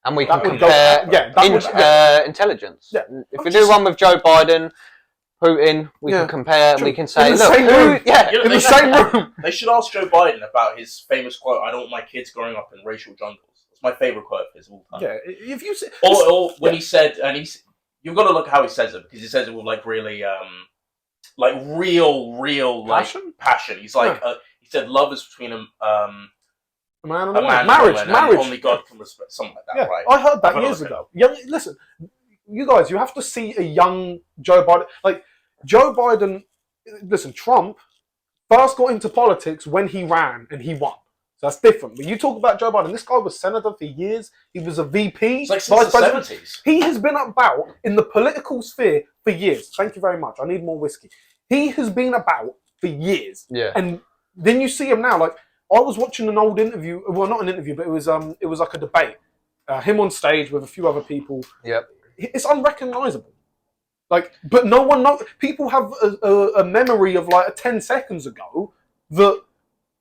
And we can compare intelligence. Yeah. If we do one with Joe Biden, Putin, we can compare and we can say, in the same room. In the same room. They should ask Joe Biden about his famous quote, "I don't want my kids growing up in racial jungles." It's my favourite quote of his all time. Yeah, if you say, or when he said, and you've got to look how he says it, because he says it with like really, like real passion. He's like, he said, love is between a man and a woman. Marriage. Only God can respect something like that, right? I heard that years ago. Listen, you guys, you have to see a young Joe Biden. Like, Joe Biden, listen, Trump first got into politics when he ran and he won. So that's different. But you talk about Joe Biden, this guy was senator for years. He was a VP. It's like since the 70s. He has been about in the political sphere for years. Thank you very much. I need more whiskey. He has been about for years. Yeah. And then you see him now. Like, I was watching an old interview. Well, not an interview, but it was like a debate. Him on stage with a few other people. Yep. It's unrecognizable. Like, but no one knows. People have a memory of like 10 seconds ago that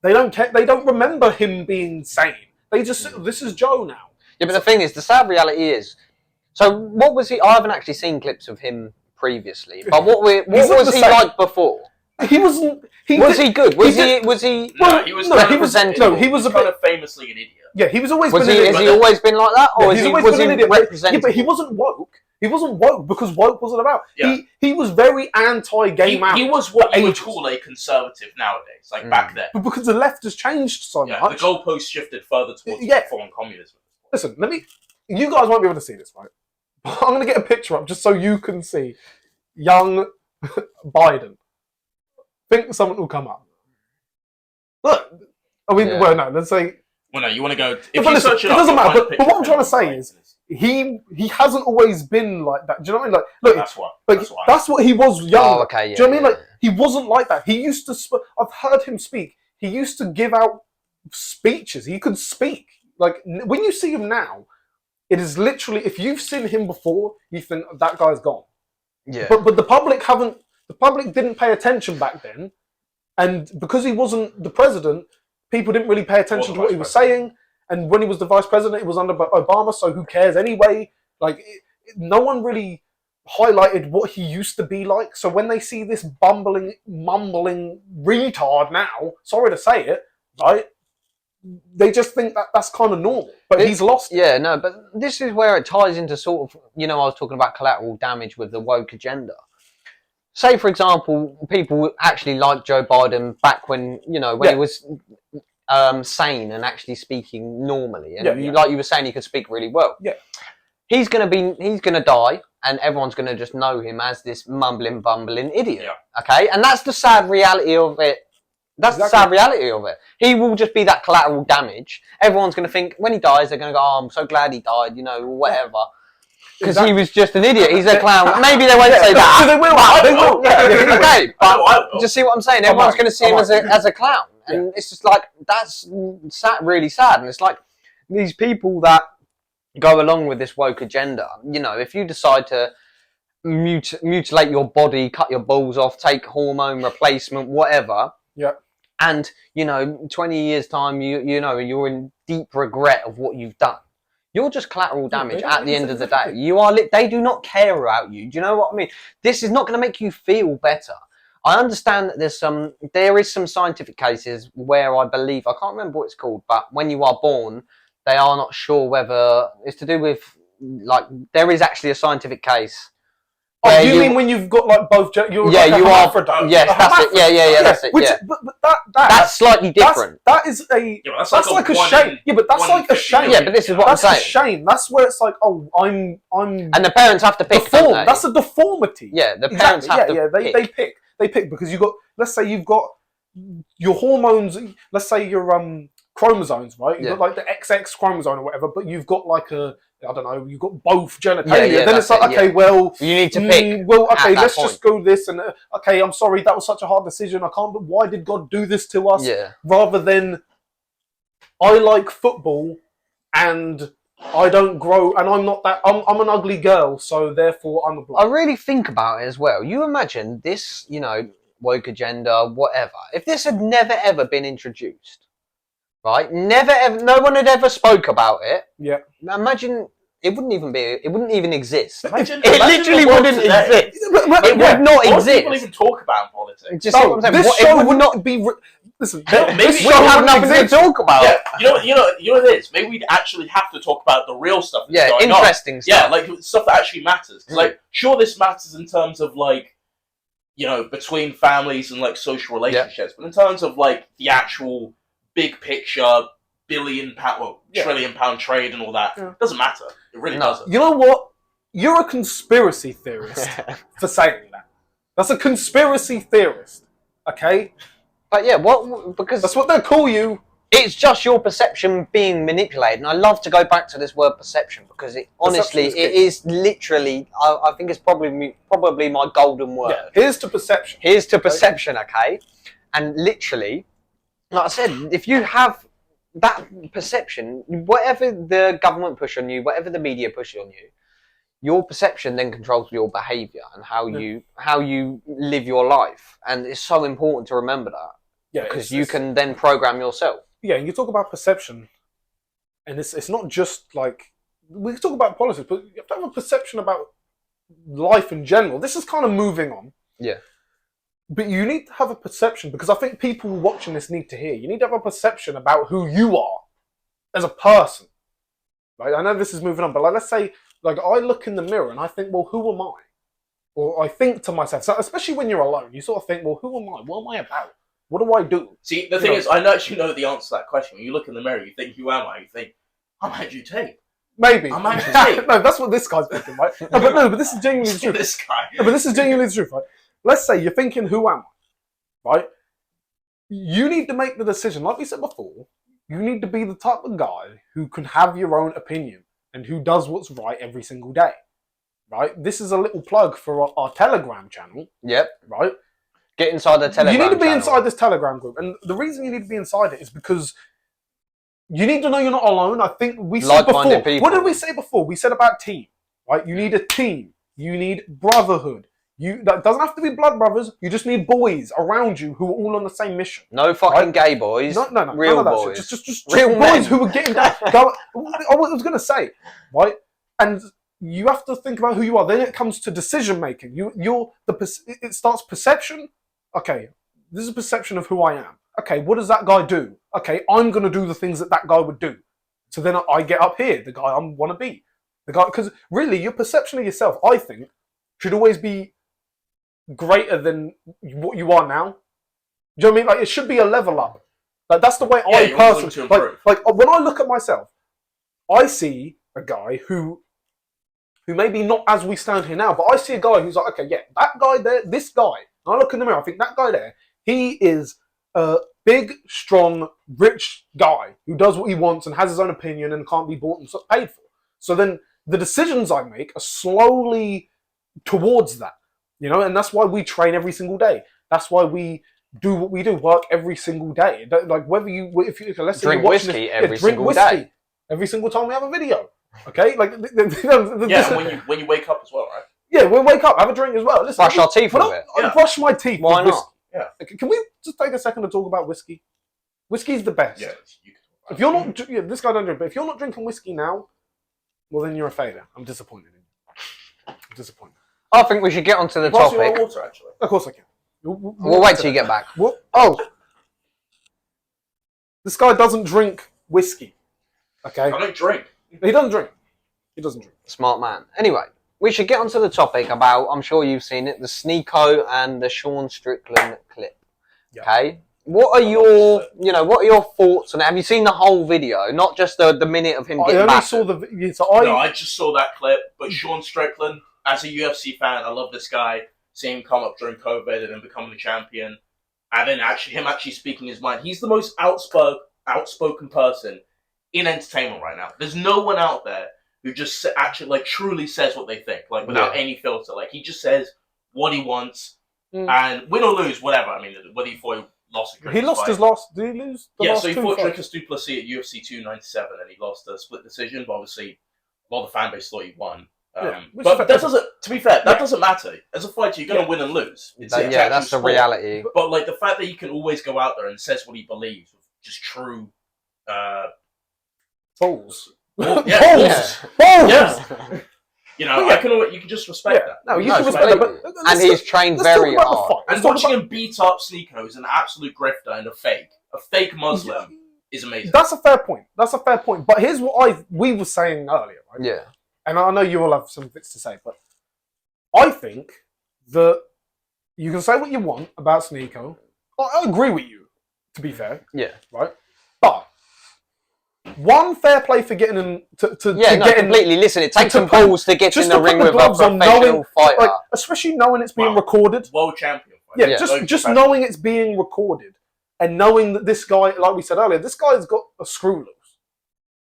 they don't care. They don't remember him being sane. They just this is Joe now. Yeah, but the thing is, the sad reality is. So what was he? I haven't actually seen clips of him previously. But what was he like before? He wasn't. Was he good? Was he? No, he was kind of famously an idiot. Yeah, he was always been an idiot. Has he always been like that? Or was he representing? Yeah, but he wasn't woke. He wasn't woke because woke wasn't about. Yeah. He was very anti-gay man. He was what you would call a conservative nowadays, like back then. But because the left has changed so much. The goalposts shifted further towards foreign communism. Listen, you guys won't be able to see this, right? I'm going to get a picture up just so you can see young Biden. Think something will come up. Look, I mean, well, no, let's say. Well, no, you want to go. If you search it up, doesn't matter. But what I'm trying to say is, he hasn't always been like that. Do you know what I mean? Like, look, that's what he was young. Oh, okay, yeah, do you know what I mean? Like, he wasn't like that. He used to. I've heard him speak. He used to give out speeches. He could speak. Like, when you see him now, it is literally. If you've seen him before, you think that guy's gone. Yeah. But the public haven't. The public didn't pay attention back then, and because he wasn't the president, people didn't really pay attention to what he was saying. And when he was the vice president, it was under Obama, so who cares anyway? Like, no one really highlighted what he used to be like. So when they see this bumbling, mumbling retard now, sorry to say it, right? They just think that that's kind of normal. But he's lost. Yeah, no, but this is where it ties into sort of, I was talking about collateral damage with the woke agenda. Say, for example, people actually liked Joe Biden back when, when he was sane and actually speaking normally. And like you were saying, he could speak really well. Yeah. He's going to die, and everyone's going to just know him as this mumbling, bumbling idiot. Yeah. Okay? And that's the sad reality of it That's the sad reality of it. He will just be that collateral damage. Everyone's going to think, when he dies, they're going to go, oh, I'm so glad he died, you know, or whatever. Because he was just an idiot. He's a clown. Maybe they won't say that. They will. Okay, but just see what I'm saying. Everyone's going to see him as a clown. And it's just like, that's really sad. And it's like, these people that go along with this woke agenda, you know, if you decide to mutilate your body, cut your balls off, take hormone replacement, whatever. Yeah. And, you know, 20 years time, you know, you're in deep regret of what you've done. You're just collateral damage at the end of the day. You are. They do not care about you. Do you know what I mean? This is not going to make you feel better. I understand that there is some scientific cases where I believe, I can't remember what it's called, but when you are born, they are not sure whether it's to do with, like, there is actually a scientific case. Oh, you mean when you've got like both? You're yeah, like you are. Yes, that's it. Yeah, that's it. Which, yeah. But that's slightly different. That is a. Yeah, that's like a shame. Yeah, but that's like a shame. Yeah, but this is what I'm saying. That's a shame. That's where it's like, oh, I'm. And the parents have to pick. Deformed. That's a deformity. Yeah, the parents have to. Yeah, they pick because you got. Let's say you've got your hormones. Let's say your chromosomes, right? You've got like the XX chromosome or whatever, but you've got like a. I don't know, you've got both genitalia. Yeah, then it's like, okay, well... You need to pick. Well, okay, let's just go this and... okay, I'm sorry, that was such a hard decision. I can't... But why did God do this to us? Yeah. Rather than, I like football and I don't grow... And I'm not that... I'm an ugly girl, so therefore I'm a bloke. I really think about it as well. You imagine this, you know, woke agenda, whatever. If this had never, ever been introduced, right? Never, ever... No one had ever spoke about it. Yeah. Imagine... It wouldn't even exist. Imagine it literally wouldn't exist. It would not exist. People even talk about politics. Just see what I'm saying. This show would not be. Listen, maybe we have nothing to talk about. Yeah, you know what it is. Maybe we'd actually have to talk about the real stuff. That's going interesting on. stuff. Yeah, like stuff that actually matters. Like, sure, this matters in terms of like, you know, between families and like social relationships, but in terms of like the actual big picture. Trillion pound trade and all that. It doesn't matter. It really doesn't. You know what? You're a conspiracy theorist for saying that. That's a conspiracy theorist. Okay? But yeah, because that's what they call you. It's just your perception being manipulated. And I love to go back to this word perception because it is literally, I think it's probably my golden word. Yeah. Here's to perception. Here's to perception, okay? And literally, like I said, if you have that perception, whatever the government push on you, whatever the media push on you, your perception then controls your behaviour and how you live your life. And it's so important to remember that. Yeah, because you can then program yourself. Yeah, and you talk about perception, and it's not just like we talk about politics, but you have to have a perception about life in general. This is kind of moving on. Yeah. But you need to have a perception, because I think people watching this need to hear. You need to have a perception about who you are as a person. Right? I know this is moving on, but like, let's say, like, I look in the mirror and I think, well, who am I? Or I think to myself, so especially when you're alone, you sort of think, well, who am I? What am I about? What do I do? See, the thing is, I actually know the answer to that question. When you look in the mirror, you think, who am I? You think, I'm Andrew Tate. Maybe. I'm Andrew Tate. No, that's what this guy's thinking, right? But this is genuinely the truth. This guy. No, but this is genuinely the truth, right? Let's say you're thinking, who am I? Right? You need to make the decision. Like we said before, you need to be the type of guy who can have your own opinion and who does what's right every single day. Right? This is a little plug for our Telegram channel. Yep. Right? Get inside the Telegram You need to be channel. inside this Telegram group. And the reason you need to be inside it is because you need to know you're not alone. I think we said before. People. What did we say before? We said about team. Right? You need a team. You need brotherhood. That doesn't have to be blood brothers. You just need boys around you who are all on the same mission. No fucking gay boys. No, real none of that boys. shit. Just real boys men. who are getting down. I was going to say, right? And you have to think about who you are. Then it comes to decision making. It starts perception. Okay, this is a perception of who I am. Okay, what does that guy do? Okay, I'm going to do the things that guy would do. So then I get up here, the guy I want to be. The guy, because really, your perception of yourself, I think, should always be greater than what you are now. Do you know what I mean? Like, it should be a level up. Like, that's the way I personally... Like, when I look at myself, I see a guy who maybe not as we stand here now, but I see a guy who's like, okay, yeah, that guy there, this guy, and I look in the mirror, I think that guy there, he is a big, strong, rich guy who does what he wants and has his own opinion and can't be bought and paid for. So then the decisions I make are slowly towards that, you know, and that's why we train every single day. That's why we do what we do, work every single day. Like whether you, if you let's say drink whiskey every single day, every single time we have a video. Okay, like when you wake up as well, right? Yeah, we'll wake up, have a drink as well. Listen, brush our teeth with it. I brush my teeth. Why not? Yeah. Can we just take a second to talk about whiskey? Whiskey's the best. Yeah. If you're not, this guy don't drink, but if you're not drinking whiskey now, well then you're a failure. I'm disappointed in you. I'm disappointed. I think we should get onto the topic. Water, actually. Of course I can. We'll wait till you get back. What? Oh, this guy doesn't drink whiskey. Okay. I don't drink. He doesn't drink. He doesn't drink. Smart man. Anyway, we should get onto the topic about, I'm sure you've seen it, the Sneako and the Sean Strickland clip. Yep. Okay? What are your thoughts on it? Have you seen the whole video? Not just the minute of him getting I only battered? saw the. No, I just saw that clip. But Sean Strickland, as a UFC fan, I love this guy. Seeing him come up during COVID and then becoming the champion, and then him speaking his mind. He's the most outspoken person in entertainment right now. There's no one out there who just actually like truly says what they think, like without any filter. Like he just says what he wants, and win or lose, whatever. I mean, whether he thought he lost a drink. He lost his last. Did he lose? So he fought Dricus du Plessis at UFC 297, and he lost a split decision. But obviously, the fan base thought he won. But that doesn't. To be fair, that doesn't matter. As a fighter, you're going to win and lose. That's the reality. But like the fact that he can always go out there and says what he believes, with just true. Balls. Balls. Yeah. You know, you can just respect that. No, you can respect that. And he's trained very hard. And watching him beat up Sneako is an absolute grifter and a fake Muslim is amazing. That's a fair point. But here's what we were saying earlier, right? Yeah. And I know you all have some bits to say, but I think that you can say what you want about Sneako. I agree with you, to be fair. Yeah. Right? But one, fair play for getting in completely. Listen, it takes some balls to get in the ring with a professional fighter. Like, especially knowing it's being recorded. World champion. Yeah, just knowing it's being recorded and knowing that this guy, like we said earlier, this guy's got a screw loose.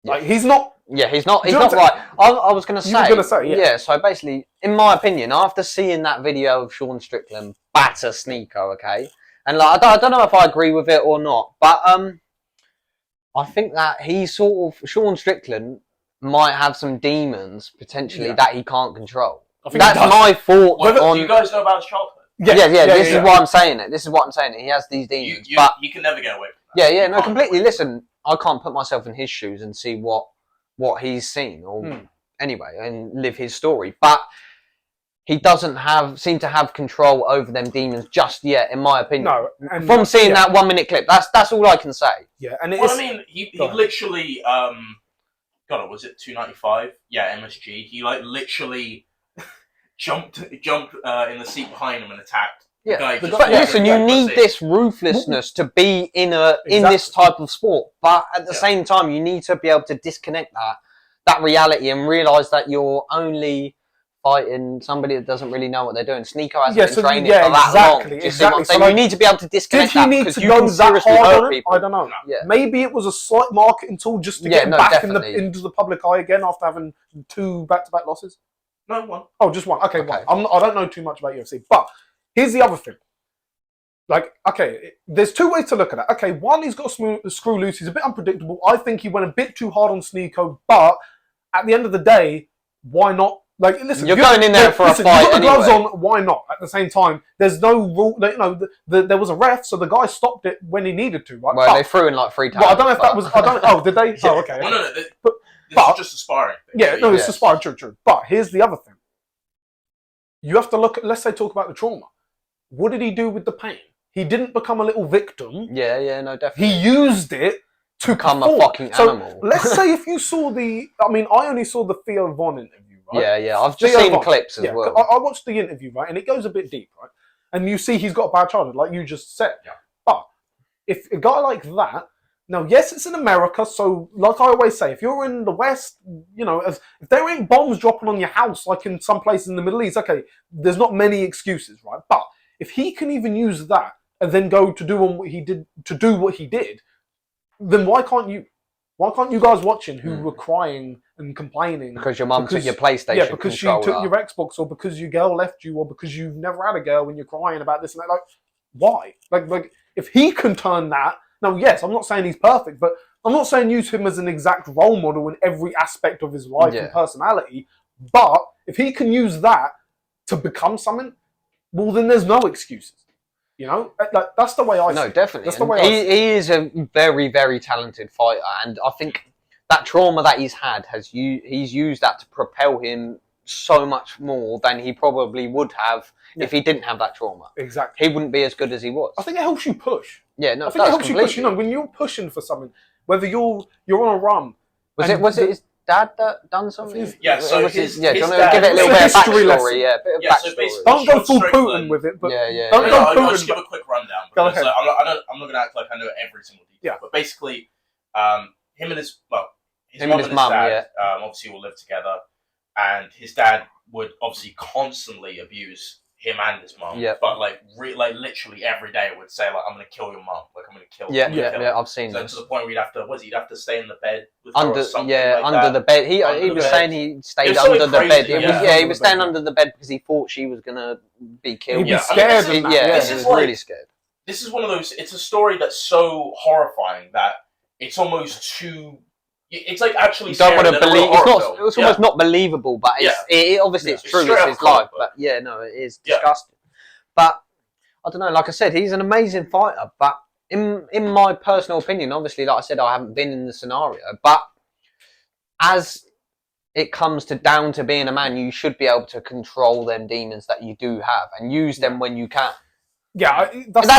Like, he's not... Yeah, he's not right. I was going to say... You were going to say, yeah. So basically, in my opinion, after seeing that video of Sean Strickland batter Sneako, okay, and like I don't know if I agree with it or not, but I think that Sean Strickland might have some demons, potentially, that he can't control. That's my thought on... Do you guys know about his childhood? Yeah, this is why I'm saying it. He has these demons. But you can never get away from that. Completely. Listen, I can't put myself in his shoes and see what he's seen, or anyway, and live his story. But he doesn't seem to have control over them demons just yet, in my opinion. No, from seeing that 1 minute clip, that's all I can say. Yeah, and he literally, was it 295? Yeah, MSG. He like literally jumped in the seat behind him and attacked. Yeah, but listen, you need this ruthlessness to be in this type of sport. But at the same time, you need to be able to disconnect that reality and realise that you're only fighting somebody that doesn't really know what they're doing. Sneako hasn't been training for that long. Exactly. So you need to be able to disconnect that because you can seriously hurt people. I don't know. Yeah. Maybe it was a slight marketing tool just to get back into the public eye again after having 2 back-to-back losses. No, one. Oh, just one. Okay, one. I don't know too much about UFC, but here's the other thing. Like, okay, there's 2 ways to look at it. Okay, one, he's got a screw loose. He's a bit unpredictable. I think he went a bit too hard on Sneako, but at the end of the day, why not? Like, listen, you're going in there for a fight you got the gloves anyway. on, why not? At the same time, there's no rule. You know, there was a ref, so the guy stopped it when he needed to. Right? Well, they threw in like 3 times. But I don't know if that was. I don't. Oh, did they? Yeah. Oh, okay. Well, no. This is just a sparring thing. Yeah, no, it's a sparring. True. But here's the other thing. You have to look at. Let's say talk about the trauma. What did he do with the pain? He didn't become a little victim. Yeah, no, definitely. He used it to become a fucking animal. So let's say if you saw I only saw the Theo Von interview. Right? Yeah. I've just seen clips as well. I watched the interview, right, and it goes a bit deep, right? And you see he's got a bad childhood, like you just said. Yeah. But if a guy like that, now, yes, it's in America, so like I always say, if you're in the West, you know, if there ain't bombs dropping on your house, like in some places in the Middle East, okay, there's not many excuses, right? But if he can even use that and then go to do what he did, then why can't you? Why can't you guys watching who were crying and complaining because your mum took your PlayStation? Yeah, because she took your Xbox, or because your girl left you, or because you've never had a girl and you're crying about this and that. Like, why? Like if he can turn that. Now, yes, I'm not saying he's perfect, but I'm not saying use him as an exact role model in every aspect of his life and personality. But if he can use that to become something, well, then there's no excuses. You know, like, that's the way I see it. No, definitely. That's the way I see it. He is a very, very talented fighter, and I think that trauma that he's had he's used that to propel him so much more than he probably would have if he didn't have that trauma. Exactly. He wouldn't be as good as he was. I think it helps you push. Yeah, no, I think it helps you push. You know, when you're pushing for something, whether you're on a run. Was it his dad that done something? Yeah, so do you dad, want to give it a little bit of backstory? Yeah, a bit of backstory. So don't go full Putin with it, but I'll just give a quick rundown. Go ahead. I'm not going to act like I know every single detail. Yeah. But basically, him and his mum and his dad obviously will live together, and his dad would obviously constantly abuse him and his mum. Yeah. But like literally every day would say like, I'm going to kill your mum. Like, I'm going to kill. Yeah. I've seen this. To the point where he'd have to stay in the bed with her under or something like under that. the bed. He was saying he stayed under the bed. He was staying under the bed because he thought she was going to be killed. He'd be scared. He was really scared. This is one of those. It's a story that's so horrifying that it's almost too. It's like actually. You don't want to believe. It's almost not believable, but it's obviously it's true. It's his life, but it is disgusting. But I don't know. Like I said, he's an amazing fighter. But in my personal opinion, obviously, like I said, I haven't been in the scenario. But as it comes down to being a man, you should be able to control them demons that you do have and use them when you can. Yeah, that's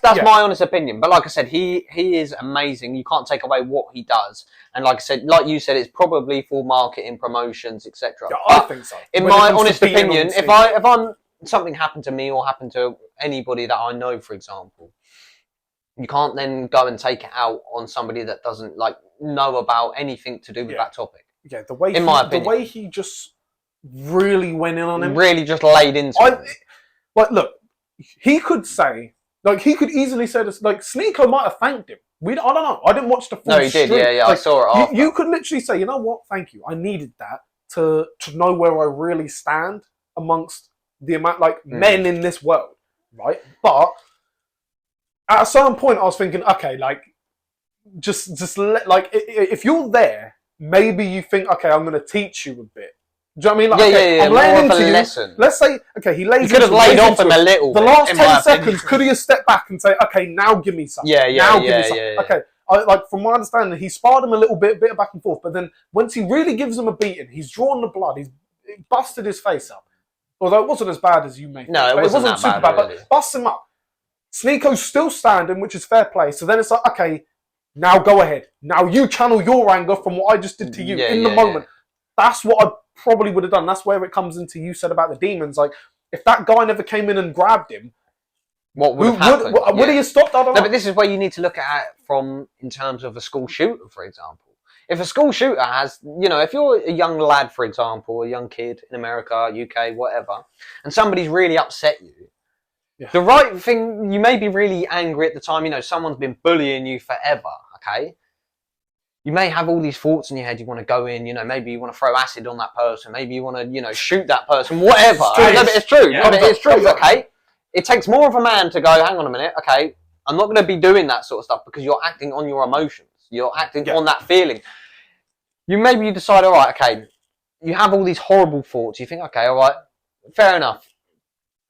my honest opinion. But like I said, he is amazing. You can't take away what he does. And like I said, like you said, it's probably for marketing, promotions, etc. Yeah, I think so. In my honest opinion, if I'm something happened to me or happened to anybody that I know, for example, you can't then go and take it out on somebody that doesn't know about anything to do with that topic. Yeah, the way he just really went in on him, really just laid into him. Look, he could say, he could easily say this. Sneako might have thanked him. I don't know. I didn't watch the full. No, he did. Yeah, I saw it. After. You could literally say, you know what? Thank you. I needed that to know where I really stand amongst the amount men in this world, right? But at a certain point, I was thinking, okay, just let if you're there, maybe you think, okay, I'm going to teach you a bit. Do you know what I mean? I'm laying into you. Lesson. Let's say, okay, he lays. He could have laid off him a little. The last 10 seconds, could he have stepped back and say, okay, now give me something. Now give me something. Okay. From my understanding, he sparred him a little bit of back and forth, but then once he really gives him a beating, he's drawn the blood, he's busted his face up. Although it wasn't as bad as you may think. No, it wasn't super bad, really. But busts him up. Sneako's still standing, which is fair play. So then it's like, okay, now go ahead. Now you channel your anger from what I just did to you in the moment. That's what I probably would have done. That's where it comes into you said about the demons. If that guy never came in and grabbed him, what would have happened? Would he have stopped? I don't know. But this is where you need to look at it in terms of a school shooter, for example. If a school shooter has, if you're a young lad, for example, a young kid in America, UK, whatever, and somebody's really upset you, the right thing, you may be really angry at the time, someone's been bullying you forever, okay? You may have all these thoughts in your head, you want to go in, maybe you want to throw acid on that person, maybe you want to, shoot that person, whatever. It's true. It's true, okay? It takes more of a man to go, hang on a minute, okay, I'm not going to be doing that sort of stuff because you're acting on your emotions. You're acting on that feeling. Maybe you decide, all right, okay, you have all these horrible thoughts. You think, okay, all right, fair enough.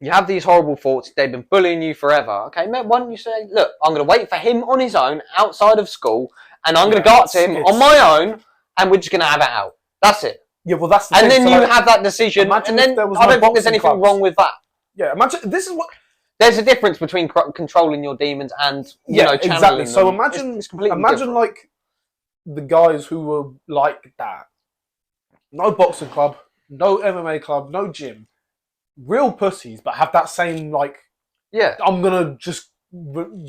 You have these horrible thoughts. They've been bullying you forever. Okay, why don't you say, look, I'm going to wait for him on his own outside of school, and I'm going to go up to him on my own, and we're just going to have it out. That's it. Yeah, well, that's the thing. And then you have that decision, and then I don't think there's anything wrong with that. Yeah, imagine, this is what... There's a difference between controlling your demons and, channeling exactly. So them. imagine, it's completely different. The guys who were like that. No boxing club, no MMA club, no gym. Real pussies, but have that same, I'm going to just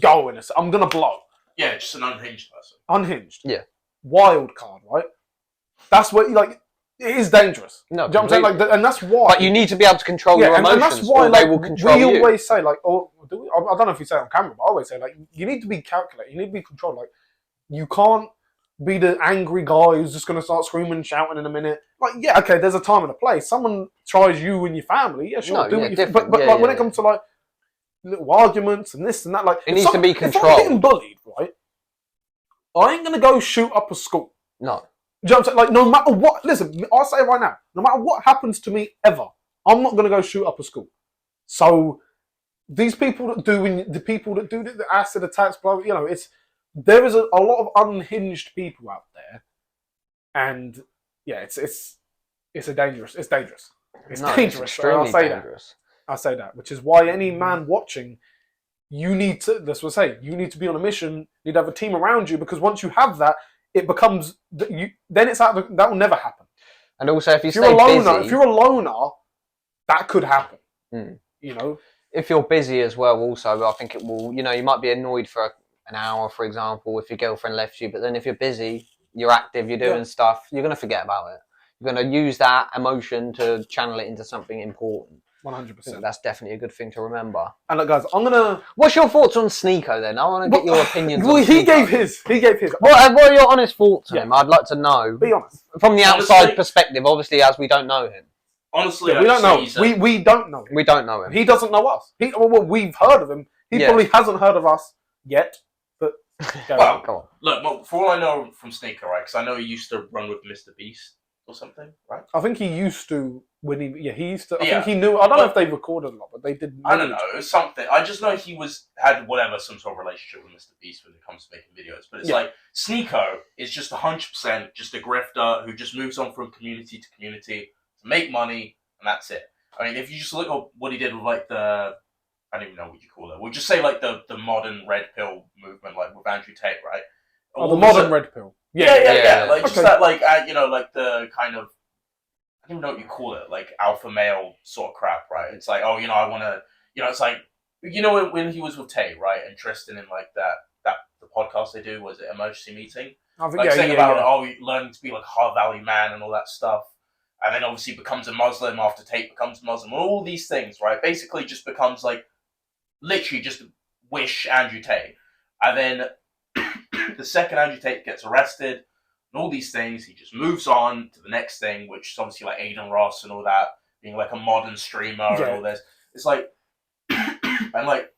go in it. I'm going to blow. Yeah, just an unhinged person. Unhinged. Yeah. Wild card, right? That's what, it is dangerous. No, do you know what I'm saying? Like, and that's why. But you need to be able to control your emotions, and that's why, or like, they will control you. We always say, like, I don't know if you say it on camera, but I always say, like, you need to be calculated. You need to be controlled. Like, you can't be the angry guy who's just going to start screaming and shouting in a minute. Like, yeah, okay, there's a time and a place. Someone tries you and your family, yeah, sure, do what you. But like, when it comes to like little arguments and this and that, like, it needs to be controlled. If I'm getting bullied, right, I ain't gonna go shoot up a school. No. Do you know what I'm saying? Like, no matter what, listen, I'll say it right now, no matter what happens to me ever, I'm not gonna go shoot up a school. So these people that do, the people that do the acid attacks, blah, you know, there is a lot of unhinged people out there, and yeah, it's dangerous. It's dangerous. It's dangerous. Extremely dangerous. I say that, which is why any man watching, you need to. That's what I say. You need to be on a mission. You need to have a team around you, because once you have that, it becomes then it's out. That will never happen. And also, if you're a loner, if you're a loner, that could happen. You know, if you're busy as well, also, I think it will. You know, you might be annoyed for an hour, for example, if your girlfriend left you. But then if you're busy, you're active, you're doing stuff, you're going to forget about it. You're going to use that emotion to channel it into something important. 100%. That's definitely a good thing to remember. And look, guys, I'm going to... What's your thoughts on Sneako, then? I want to get your opinions on Sneako. He gave his. What are your honest thoughts on him? I'd like to know. Be honest. From the outside perspective, obviously, as we don't know him. Honestly, we don't know. We don't know him. We don't know him. He doesn't know us. Well, we've heard of him. He probably hasn't heard of us yet. But well, come on. Look, for all I know from Sneako, right? Because I know he used to run with Mr. Beast or something, right? I think he used to when he used to. I think he knew. I don't know if they recorded a lot, but they did. I don't know. It was something. I just know he had some sort of relationship with Mr. Beast when it comes to making videos. But it's like Sneako is just 100% just a grifter who just moves on from community to community to make money, and that's it. I mean, if you just look at what he did with like I don't even know what you call it. We'll just say like the modern red pill movement, like with Andrew Tate, right? Oh, the modern red pill. Yeah. Like just that, like you know, like the kind of, I don't even know what you call it, like alpha male sort of crap, right? It's like, oh, you know, I want to, you know, it's like, you know, when he was with Tate, right, and Tristan in like the podcast they do, was it Emergency Meeting? I think, like saying about learning to be like a hard value man and all that stuff. And then obviously becomes a Muslim after Tate becomes Muslim. All these things, right? Basically just becomes like, literally just wish Andrew Tate. And then the second Andrew Tate gets arrested and all these things, he just moves on to the next thing, which is obviously like Aiden Ross and all that, being like a modern streamer and all this. It's like, and like,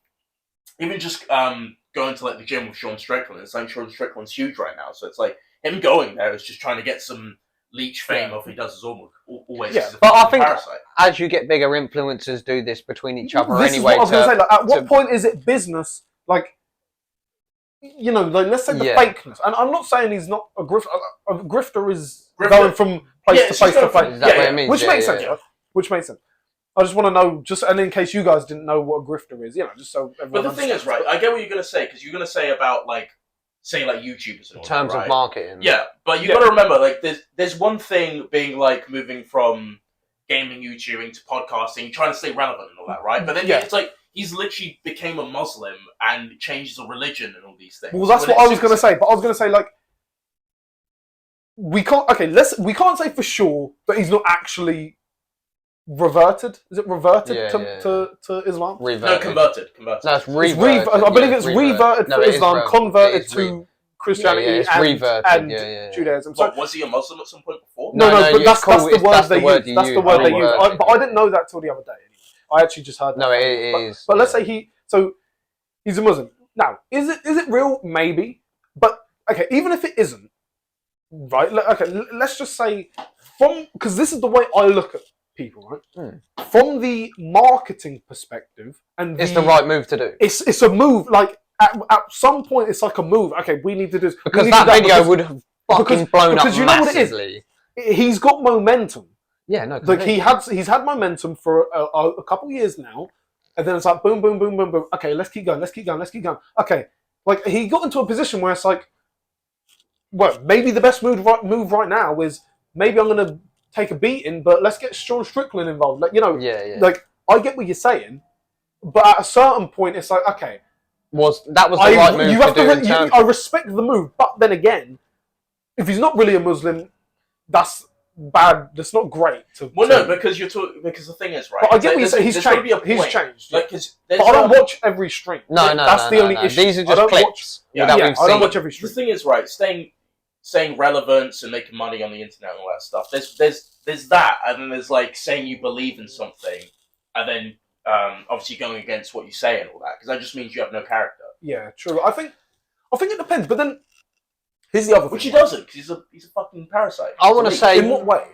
even just going to like the gym with Sean Strickland, it's like Sean Strickland's huge right now. So it's like him going there is just trying to get some leech fame off he does his always. Yeah, but I think as you get bigger, influencers do this between each other anyway. Is what I was going to say. Like, at what point is it business? Like, you know, like let's say the fakeness. And I'm not saying he's not a grifter. A grifter is going from place to place to place. Is that what it means? Which makes sense. Which makes sense. I just want to know, and in case you guys didn't know what a grifter is, you know, just so everyone. But the thing is, right? I get what you're going to say, because you're going to say about like. Say like YouTubers in terms of marketing. Yeah, but you got to remember, like, there's one thing being like moving from gaming, YouTubing to podcasting, trying to stay relevant and all that, right? But then it's like he's literally became a Muslim and changed the religion and all these things. Well, that's what I was going to say. But I was going to say, like, we can't say for sure that he's not actually reverted. Is it reverted to Islam? Reverted. No, converted. No, it's reverted. I believe it's reverted to Islam, converted to Christianity and Judaism. So, was he a Muslim at some point before? No, but that's the word they use. That's the word they use. But I didn't know that till the other day. I actually just heard that. No, it is. But let's say he's a Muslim. Now, is it real? Maybe. But okay, even if it isn't, right? Okay, let's just say because this is the way I look at people, right? From the marketing perspective, and it's the right move to do. It's a move. Like at some point, it's like a move. Okay, we need to do this because that video would have fucking blown up massively. You know what it is? He's got momentum. Yeah, no. Like he's had momentum for a couple years now, and then it's like boom, boom, boom, boom, boom. Okay, let's keep going. Okay, like he got into a position where it's like, well, maybe the best move right now is maybe I'm gonna take a beating, but let's get Sean Strickland involved. Like, you know, like I get what you're saying, but at a certain point, it's like, okay, that was the right move to do? I respect the move, but then again, if he's not really a Muslim, that's bad. That's not great. No, because because the thing is, right. But I get what you say. He's changed. He's changed. Like, but I don't watch every stream. That's the only issue. These are just clips. I don't watch every stream. The thing is, right, saying relevance and making money on the internet and all that stuff. There's that, and then there's like saying you believe in something, and then obviously going against what you say and all that, because that just means you have no character. Yeah, true. I think it depends, but then here's the other thing. Which he doesn't, because he's a fucking parasite. I want to say, in what way?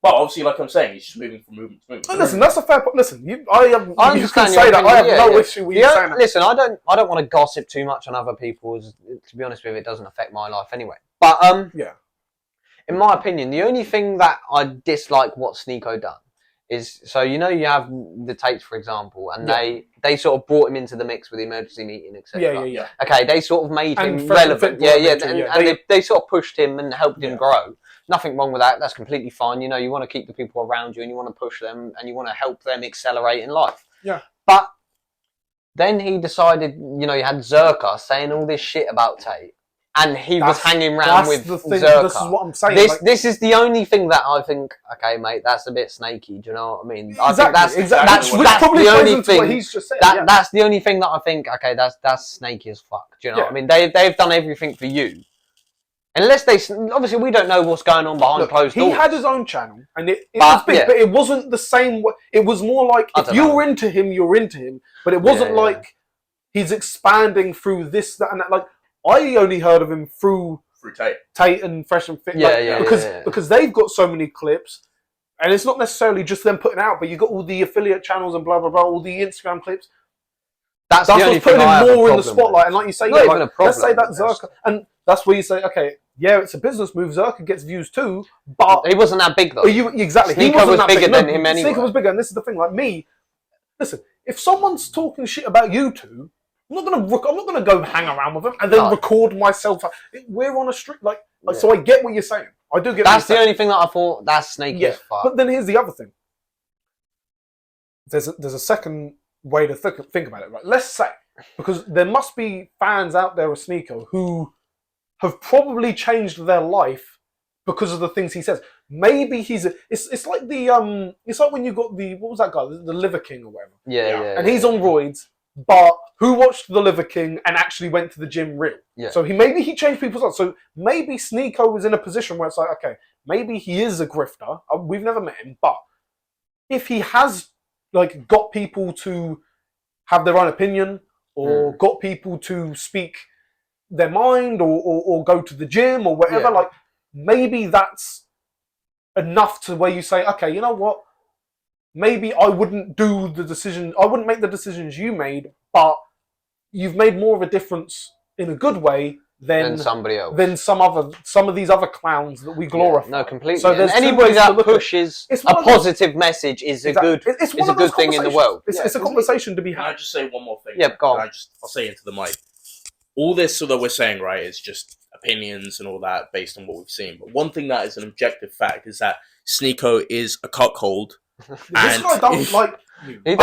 Well, obviously, like I'm saying, he's just moving from movement to movement. Listen, that's a fair point. Listen, you can say that. Opinion. I have no issue with you saying that. Listen, I don't want to gossip too much on other people's. To be honest with you, it doesn't affect my life anyway. But in my opinion, the only thing that I dislike what Sneako done is, so you have the tapes, for example, and they sort of brought him into the mix with the emergency meeting, etc. Yeah. Okay, they sort of made him relevant. And they sort of pushed him and helped him grow. Nothing wrong with that. That's completely fine. You want to keep the people around you, and you want to push them, and you want to help them accelerate in life. Yeah. But then he decided, you had Zerka saying all this shit about Tate. And he was hanging around with Zerka. This is what I'm saying. This is the only thing that I think, okay, mate, that's a bit snaky. Do you know what I mean? Exactly. That's probably the only thing. What he's just said. That's the only thing that I think, okay, that's snaky as fuck. Do you know what I mean? They've done everything for you. Unless obviously we don't know what's going on behind closed doors. He had his own channel, and it was big, but it wasn't the same. It was more like, if you're into him, you're into him. But it wasn't like he's expanding through this, that, and that. Like, I only heard of him through Tate and Fresh and Fit. Because they've got so many clips, and it's not necessarily just them putting out, but you got all the affiliate channels and blah blah blah, all the Instagram clips. That's what's putting him more in the spotlight. And like you say, let's say that Zerka, and that's where you say, okay, yeah, it's a business move. Zerka gets views too, but he wasn't that big though. Exactly, Sneako was bigger than him anyway. Sneako was bigger, and this is the thing. Like me, listen, if someone's talking shit about you two, I'm not gonna go hang around with them and then record myself. We're on a street, so I get what you're saying. I do get. That's the only thing that I thought. That's snaky as fuck. But then here's the other thing. There's a second way to think about it, right? Let's say, because there must be fans out there of Sneako who have probably changed their life because of the things he says. Maybe it's like when you got what was that guy, the Liver King or whatever. And he's on roids, but who watched the Liver King and actually went to the gym real? Yeah. So maybe he changed people's lives. So maybe Sneako was in a position where it's like, okay, maybe he is a grifter. We've never met him, but if he has got people to have their own opinion, or got people to speak their mind, or go to the gym or whatever, maybe that's enough to where you say, okay, you know what? Maybe I wouldn't make the decisions you made, but you've made more of a difference in a good way than somebody else, than some of these other clowns that we glorify. No, completely. So there's anybody that pushes a positive message is a good thing in the world. It's a conversation to be had. Can I just say one more thing? Yeah, go on. I'll say it into the mic. All this that we're saying, right, is just opinions and all that based on what we've seen. But one thing that is an objective fact is that Sneako is a cuckold. This guy don't like you. I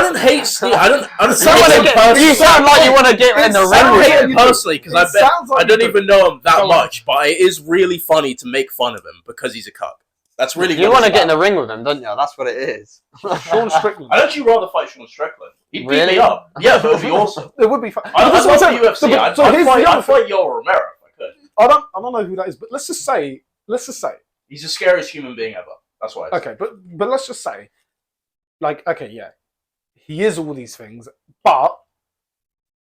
don't hate Sneako. I don't you sound like you want to get in the ring. I don't hate him personally because I don't even know him that much. But it is really funny to make fun of him because he's a cuck. That's really you want to get in the ring with him, don't you? That's what it is. Sean Strickland. I'd actually rather fight Sean Strickland. He'd beat me up. Yeah, but it would be awesome. It would be fun. I'd love UFC. I'd fight Yoel Romero if I could. I don't know who that is, but let's just say he's the scariest human being ever. That's why. Okay, but let's just say, he is all these things, but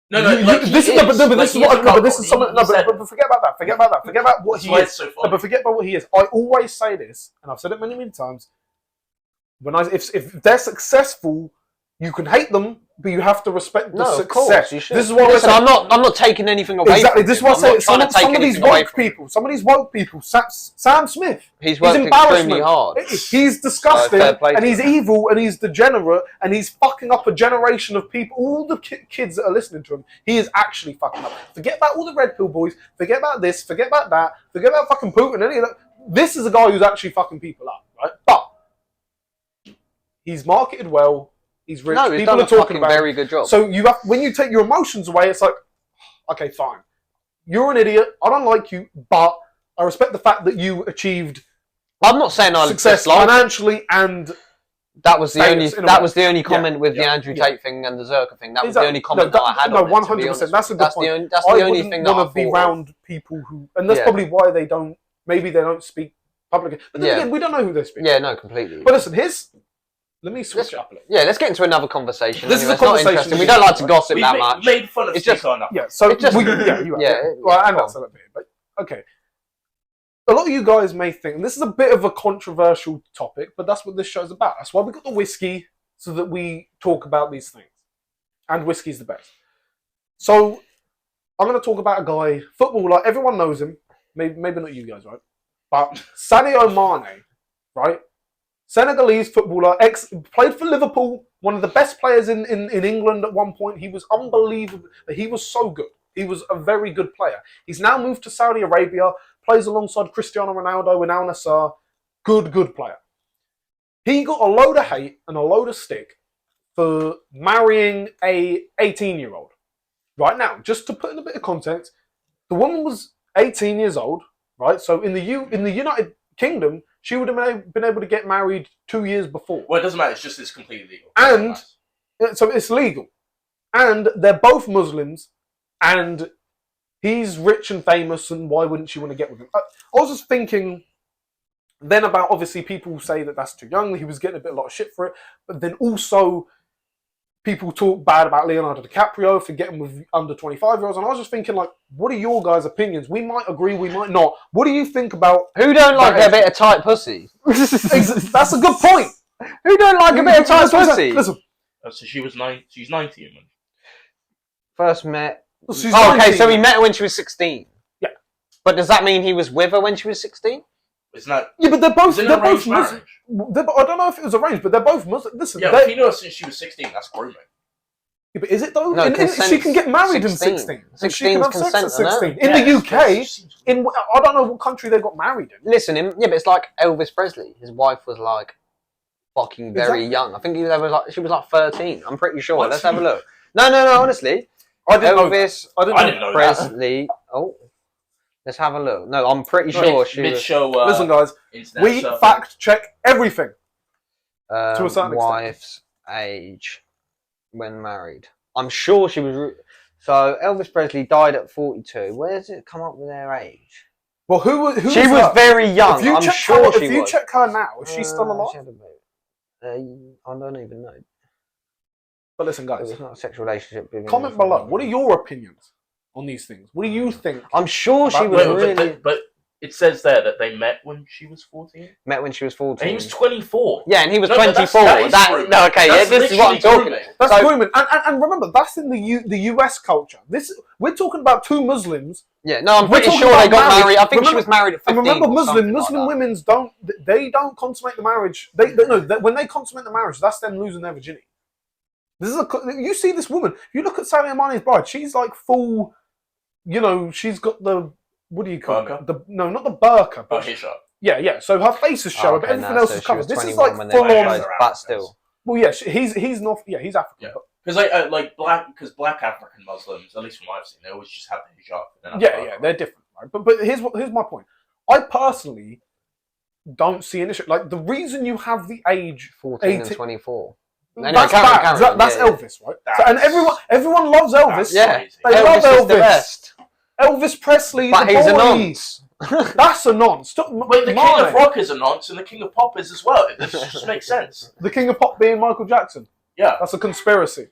but forget about that. Forget about what he is. But forget about what he is. I always say this, and I've said it many, many times. If they're successful, you can hate them, but you have to respect the success. Of course, you should. This is what I'm not taking anything away. Exactly. This is what I say. Some of these woke people. Sam Smith. He's worked extremely hard. He's disgusting, and he's evil, and he's degenerate, and he's fucking up a generation of people. All the kids that are listening to him, he is actually fucking up. Forget about all the red pill boys. Forget about this. Forget about that. Forget about fucking Putin. Any of that. This is a guy who's actually fucking people up, right? But he's marketed well. He's rich. No, he's done a fucking very good job. So when you take your emotions away, it's like, okay, fine. You're an idiot. I don't like you, but I respect the fact that you achieved I'm not saying I success financially and that was the only comment with the Andrew Tate thing and the Zerka thing. That was the only comment that I had. No, 100%. That's a good point. That's the only thing that I want to be around people who, and that's probably why they don't. Maybe they don't speak publicly. But then again, we don't know who they speak. Yeah, no, completely. But listen, let me switch it up a little. Yeah, let's get into another conversation. This is a conversation. We don't like to gossip that much. Made fun of it's enough. Yeah, so well, and that's a little bit. But okay, a lot of you guys may think, and this is a bit of a controversial topic, but that's what this show's about. That's why we got the whiskey, so that we talk about these things. And whiskey's the best. So I'm going to talk about a guy, footballer. Everyone knows him. Maybe not you guys, right? But Sadio Mane, right? Senegalese footballer, played for Liverpool, one of the best players in England at one point. He was unbelievable. He was so good. He was a very good player. He's now moved to Saudi Arabia, plays alongside Cristiano Ronaldo and Al Nassr. Good player. He got a load of hate and a load of stick for marrying a 18-year-old. Right now, just to put in a bit of context, the woman was 18 years old, right? So in the United Kingdom, she would have been able to get married 2 years before. Well, it doesn't matter. It's completely legal. And so it's legal. And they're both Muslims, and he's rich and famous, and why wouldn't she want to get with him? I was just thinking then about, obviously, people say that that's too young. He was getting a lot of shit for it. But then also, people talk bad about Leonardo DiCaprio for getting with under 25-year-olds. And I was just thinking, like, what are your guys' opinions? We might agree, we might not. What do you think about... Who don't like a bit of tight pussy? That's a good point. Who don't like a bit of tight pussy? Listen. So she's 19. First met... okay, so he met her when she was 16. Yeah. But does that mean he was with her when she was 16? It's not... Yeah, but they're both Muslim. I don't know if it was arranged, but they're both Muslim. Listen, if you know her since she was 16, that's grooming. Yeah, but is it though? No, she can get married 16. in 16. 16 she can have sex at 16. In the UK, I don't know what country they got married in. Listen, but it's like Elvis Presley. His wife was like fucking very young. I think she was like 13. I'm pretty sure. Let's have a look. No, honestly. I didn't know Presley. Oh. Let's have a look. No, I'm pretty sure she was... Listen, guys, we fact check everything. To a certain wife's age when married. I'm sure she was... So, Elvis Presley died at 42. Where does it come up with their age? Well, who she was very young. If you check her now, is she still alive? I don't even know. But listen, guys. It's not a sexual relationship. Comment below. What are your opinions on these things? What do you think? I'm sure she was really... But it says there that they met when she was 14? Met when she was 14. And he was 24. Yeah, and he was 24. This is what I'm talking about. That's grooming. And remember, that's in the US culture. We're talking about two Muslims. Yeah, no, I'm pretty sure they got married. I think she was married at 15. And remember, Muslim women don't consummate the marriage. When they consummate the marriage, that's them losing their virginity. You see this woman. You look at Sadio Mane's bride. She's like full. She's got the... What do you call it? No, not the burqa. But hijab. Yeah. So her face is showing, but everything else is covered. This is like full on. But still. Well, yeah, he's not. Yeah, he's African. Yeah. Because black African Muslims, at least from what I've seen, they always just have the hijab. Yeah, they're different. Right? But here's my point. I personally don't see an issue. Like the reason you have the age 14 and 24. That's bad. That's Elvis, right? And everyone loves Elvis. Yeah, they love Elvis. The best. Elvis Presley, but he's a nonce. That's a nonce. Wait, the King of Rock is a nonce, and the King of Pop is as well. It just makes sense. The King of Pop being Michael Jackson. Yeah, that's a conspiracy.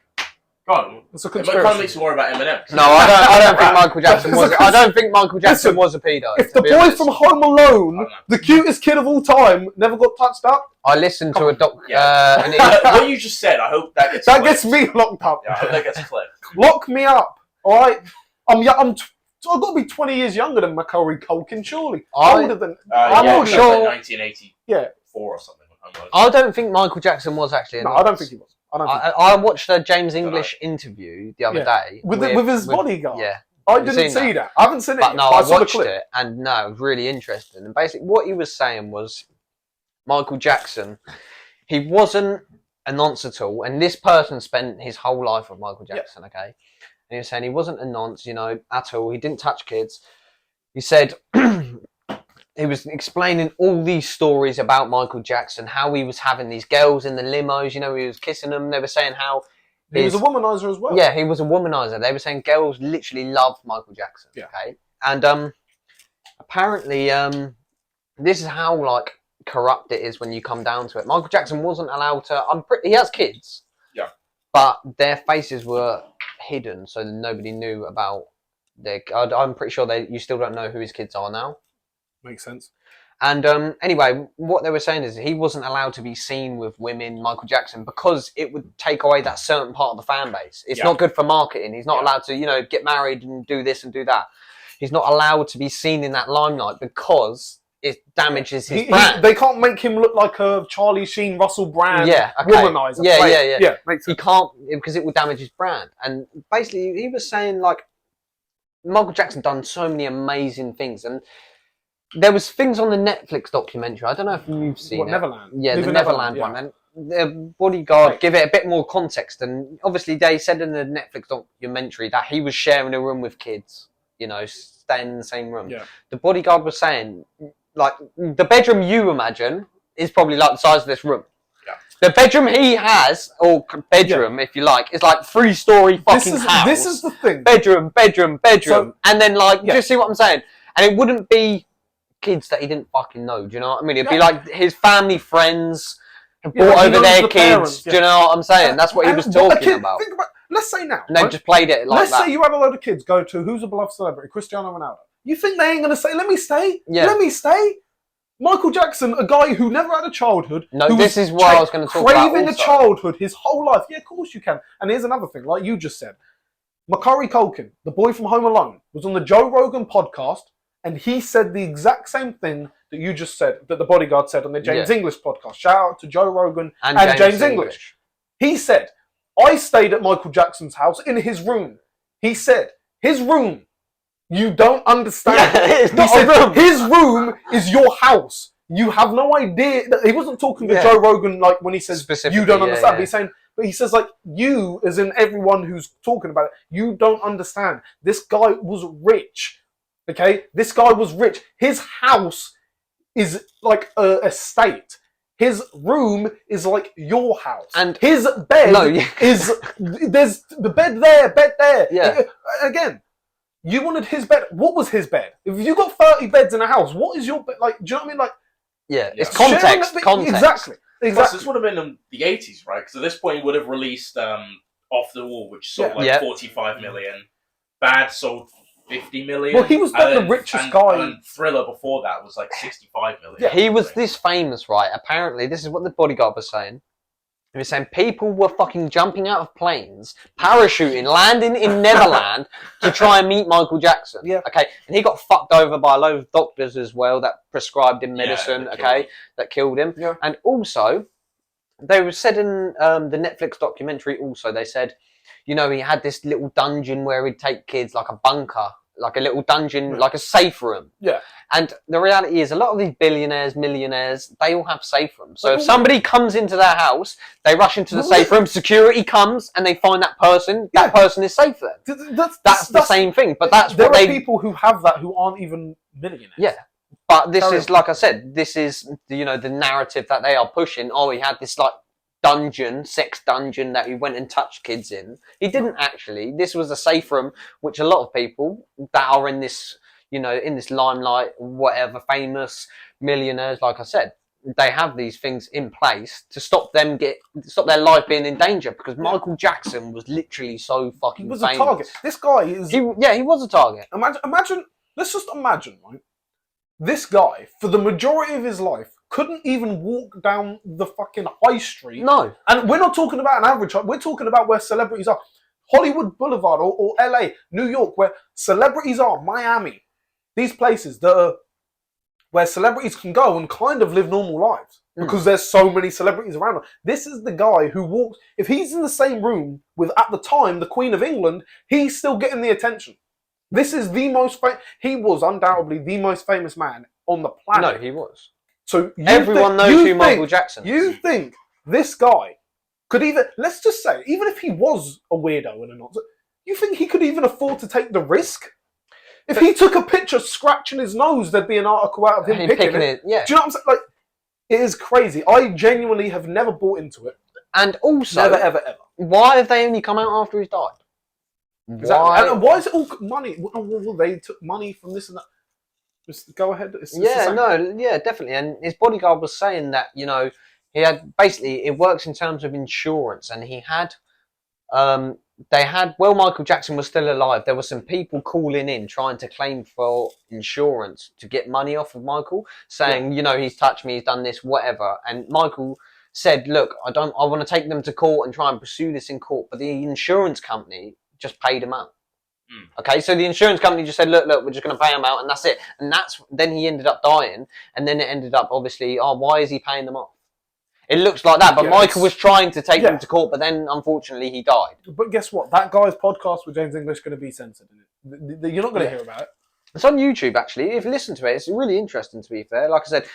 God, that's a conspiracy. It kind of makes you worry about Eminem. No, I don't think Michael Jackson was. I don't think Michael Jackson was a pedo. If the boy from Home Alone, the cutest kid of all time, never got touched up. I listened to a doc. What you just said, I hope that gets me locked up. Yeah, I hope that gets clipped. Lock me up. All right. So I've got to be 20 years younger than Macaulay Culkin, surely. Older than... I'm not sure. Like 1984 or something. I don't think Michael Jackson was actually a nonce. I don't think he was. I watched a James English interview the other day. With his bodyguard. Yeah. I didn't see that. I haven't seen it. But no, I watched it, and no, it was really interesting. And basically what he was saying was Michael Jackson, he wasn't a nonce at all. And this person spent his whole life with Michael Jackson, okay? And he was saying he wasn't a nonce, at all. He didn't touch kids. He said he was explaining all these stories about Michael Jackson, how he was having these girls in the limos, you know, he was kissing them. They were saying how he was a womanizer as well. Yeah, he was a womanizer. They were saying girls literally loved Michael Jackson. Yeah. Okay, and apparently, this is how like corrupt it is when you come down to it. Michael Jackson wasn't allowed to. He has kids. Yeah. But their faces were hidden, so that nobody knew about their. I'm pretty sure you still don't know who his kids are now. Makes sense. And anyway, what they were saying is he wasn't allowed to be seen with women, Michael Jackson, because it would take away that certain part of the fan base. It's not good for marketing. He's not allowed to, get married and do this and do that. He's not allowed to be seen in that limelight because it damages his brand. They can't make him look like a Charlie Sheen, Russell Brand womanizer. Yeah. Makes sense. He can't, because it will damage his brand. And basically, he was saying, like, Michael Jackson done so many amazing things. And there was things on the Netflix documentary. I don't know if you've seen it. Neverland? Yeah, the Neverland one. And the bodyguard give it a bit more context. And obviously, they said in the Netflix documentary that he was sharing a room with kids, staying in the same room. Yeah. The bodyguard was saying, like, the bedroom you imagine is probably like the size of this room. Yeah. The bedroom he has, or bedroom, if you like, is like 3-story fucking house. This is the thing. Bedroom. So, and then, like, do you see what I'm saying? And it wouldn't be kids that he didn't fucking know, do you know what I mean? It'd be like his family, friends, have brought over their kids, parents, do you know what I'm saying? That's what he was talking about. Think about. Let's say now. And they just played it like that. Let's say you had a load of kids go to who's a beloved celebrity, Cristiano Ronaldo. You think they ain't going to say, let me stay? Yeah. Let me stay? Michael Jackson, a guy who never had a childhood. No, this is what I was going to talk about. Craving a childhood his whole life. Yeah, of course you can. And here's another thing, like you just said. Macaulay Culkin, the boy from Home Alone, was on the Joe Rogan podcast, and he said the exact same thing that you just said, that the bodyguard said on the James English podcast. Shout out to Joe Rogan and James English. He said, I stayed at Michael Jackson's house in his room. He said, his room. You don't understand. It's not a room. His room is your house. You have no idea. He wasn't talking to Joe Rogan like when he says you don't understand. But he's saying, but he says like you, as in everyone who's talking about it, you don't understand. This guy was rich. Okay, this guy was rich. His house is like a estate. His room is like your house. And his bed is there's the bed there. Yeah. Again. You wanted his bed. What was his bed? If you got 30 beds in a house, what is your bed? Like, do you know what I mean? Like, it's context. Exactly. Plus, this would have been in the 80s, right? Because at this point, he would have released Off the Wall, which sold 45 million. Bad sold 50 million. Well, he was the richest guy. And Thriller before that was like 65 million. Yeah, he was this famous, right? Apparently, this is what the bodyguard was saying. He was saying people were fucking jumping out of planes, parachuting, landing in Neverland to try and meet Michael Jackson. Yeah. Okay. And he got fucked over by a load of doctors as well that prescribed him medicine, that killed him. Yeah. And also, they were said in the Netflix documentary also, they said, he had this little dungeon where he'd take kids, like a bunker, like a little dungeon, like a safe room. Yeah. And the reality is a lot of these billionaires, millionaires, they all have safe rooms. So if somebody comes into their house, they rush into the safe room, security comes, and they find that person, that person is safe then. That's the same thing. But there are people who have that who aren't even millionaires. Yeah. But this is, like I said, this is, the narrative that they are pushing. Oh, he had this, like, sex dungeon that he went and touched kids in. He didn't actually. This was a safe room, which a lot of people that are in this, in this limelight, whatever, famous millionaires, like I said, they have these things in place to stop their life being in danger, because Michael Jackson was literally so fucking famous. He was a target. This guy is... He was a target. Imagine, let's just imagine, right? This guy, for the majority of his life, couldn't even walk down the fucking high street. No. And we're not talking about an average, we're talking about where celebrities are. Hollywood Boulevard or LA, New York, where celebrities are, Miami. These places that are where celebrities can go and kind of live normal lives because there's so many celebrities around them. This is the guy who walks, if he's in the same room with, at the time, the Queen of England, he's still getting the attention. This is the most, he was undoubtedly the most famous man on the planet. No, he was. So everyone knows who Michael Jackson is. You think this guy could even, let's just say, even if he was a weirdo and a nonsense, you think he could even afford to take the risk? If he took a picture scratching his nose, there'd be an article out of him picking it. Yeah. Do you know what I'm saying? Like, it is crazy. I genuinely have never bought into it. And also, never, ever, ever. Why have they only come out after he's died? Exactly. And why is it all money? Well, they took money from this and that. Just go ahead. Definitely. And his bodyguard was saying that, you know, he had basically, it works in terms of insurance, and he had, while Michael Jackson was still alive, there were some people calling in trying to claim for insurance to get money off of Michael, saying, you know, he's touched me, he's done this, whatever. And Michael said, look, I want to take them to court and try and pursue this in court, but the insurance company just paid him out. Okay, so the insurance company just said, look, we're just going to pay him out, and that's it. And then he ended up dying, and then it ended up, obviously, why is he paying them off? It looks like that, but Michael was trying to take him to court, but then, unfortunately, he died. But guess what? That guy's podcast with James English is going to be censored. You're not going to hear about it. It's on YouTube, actually. If you listen to it, it's really interesting, to be fair. Like I said,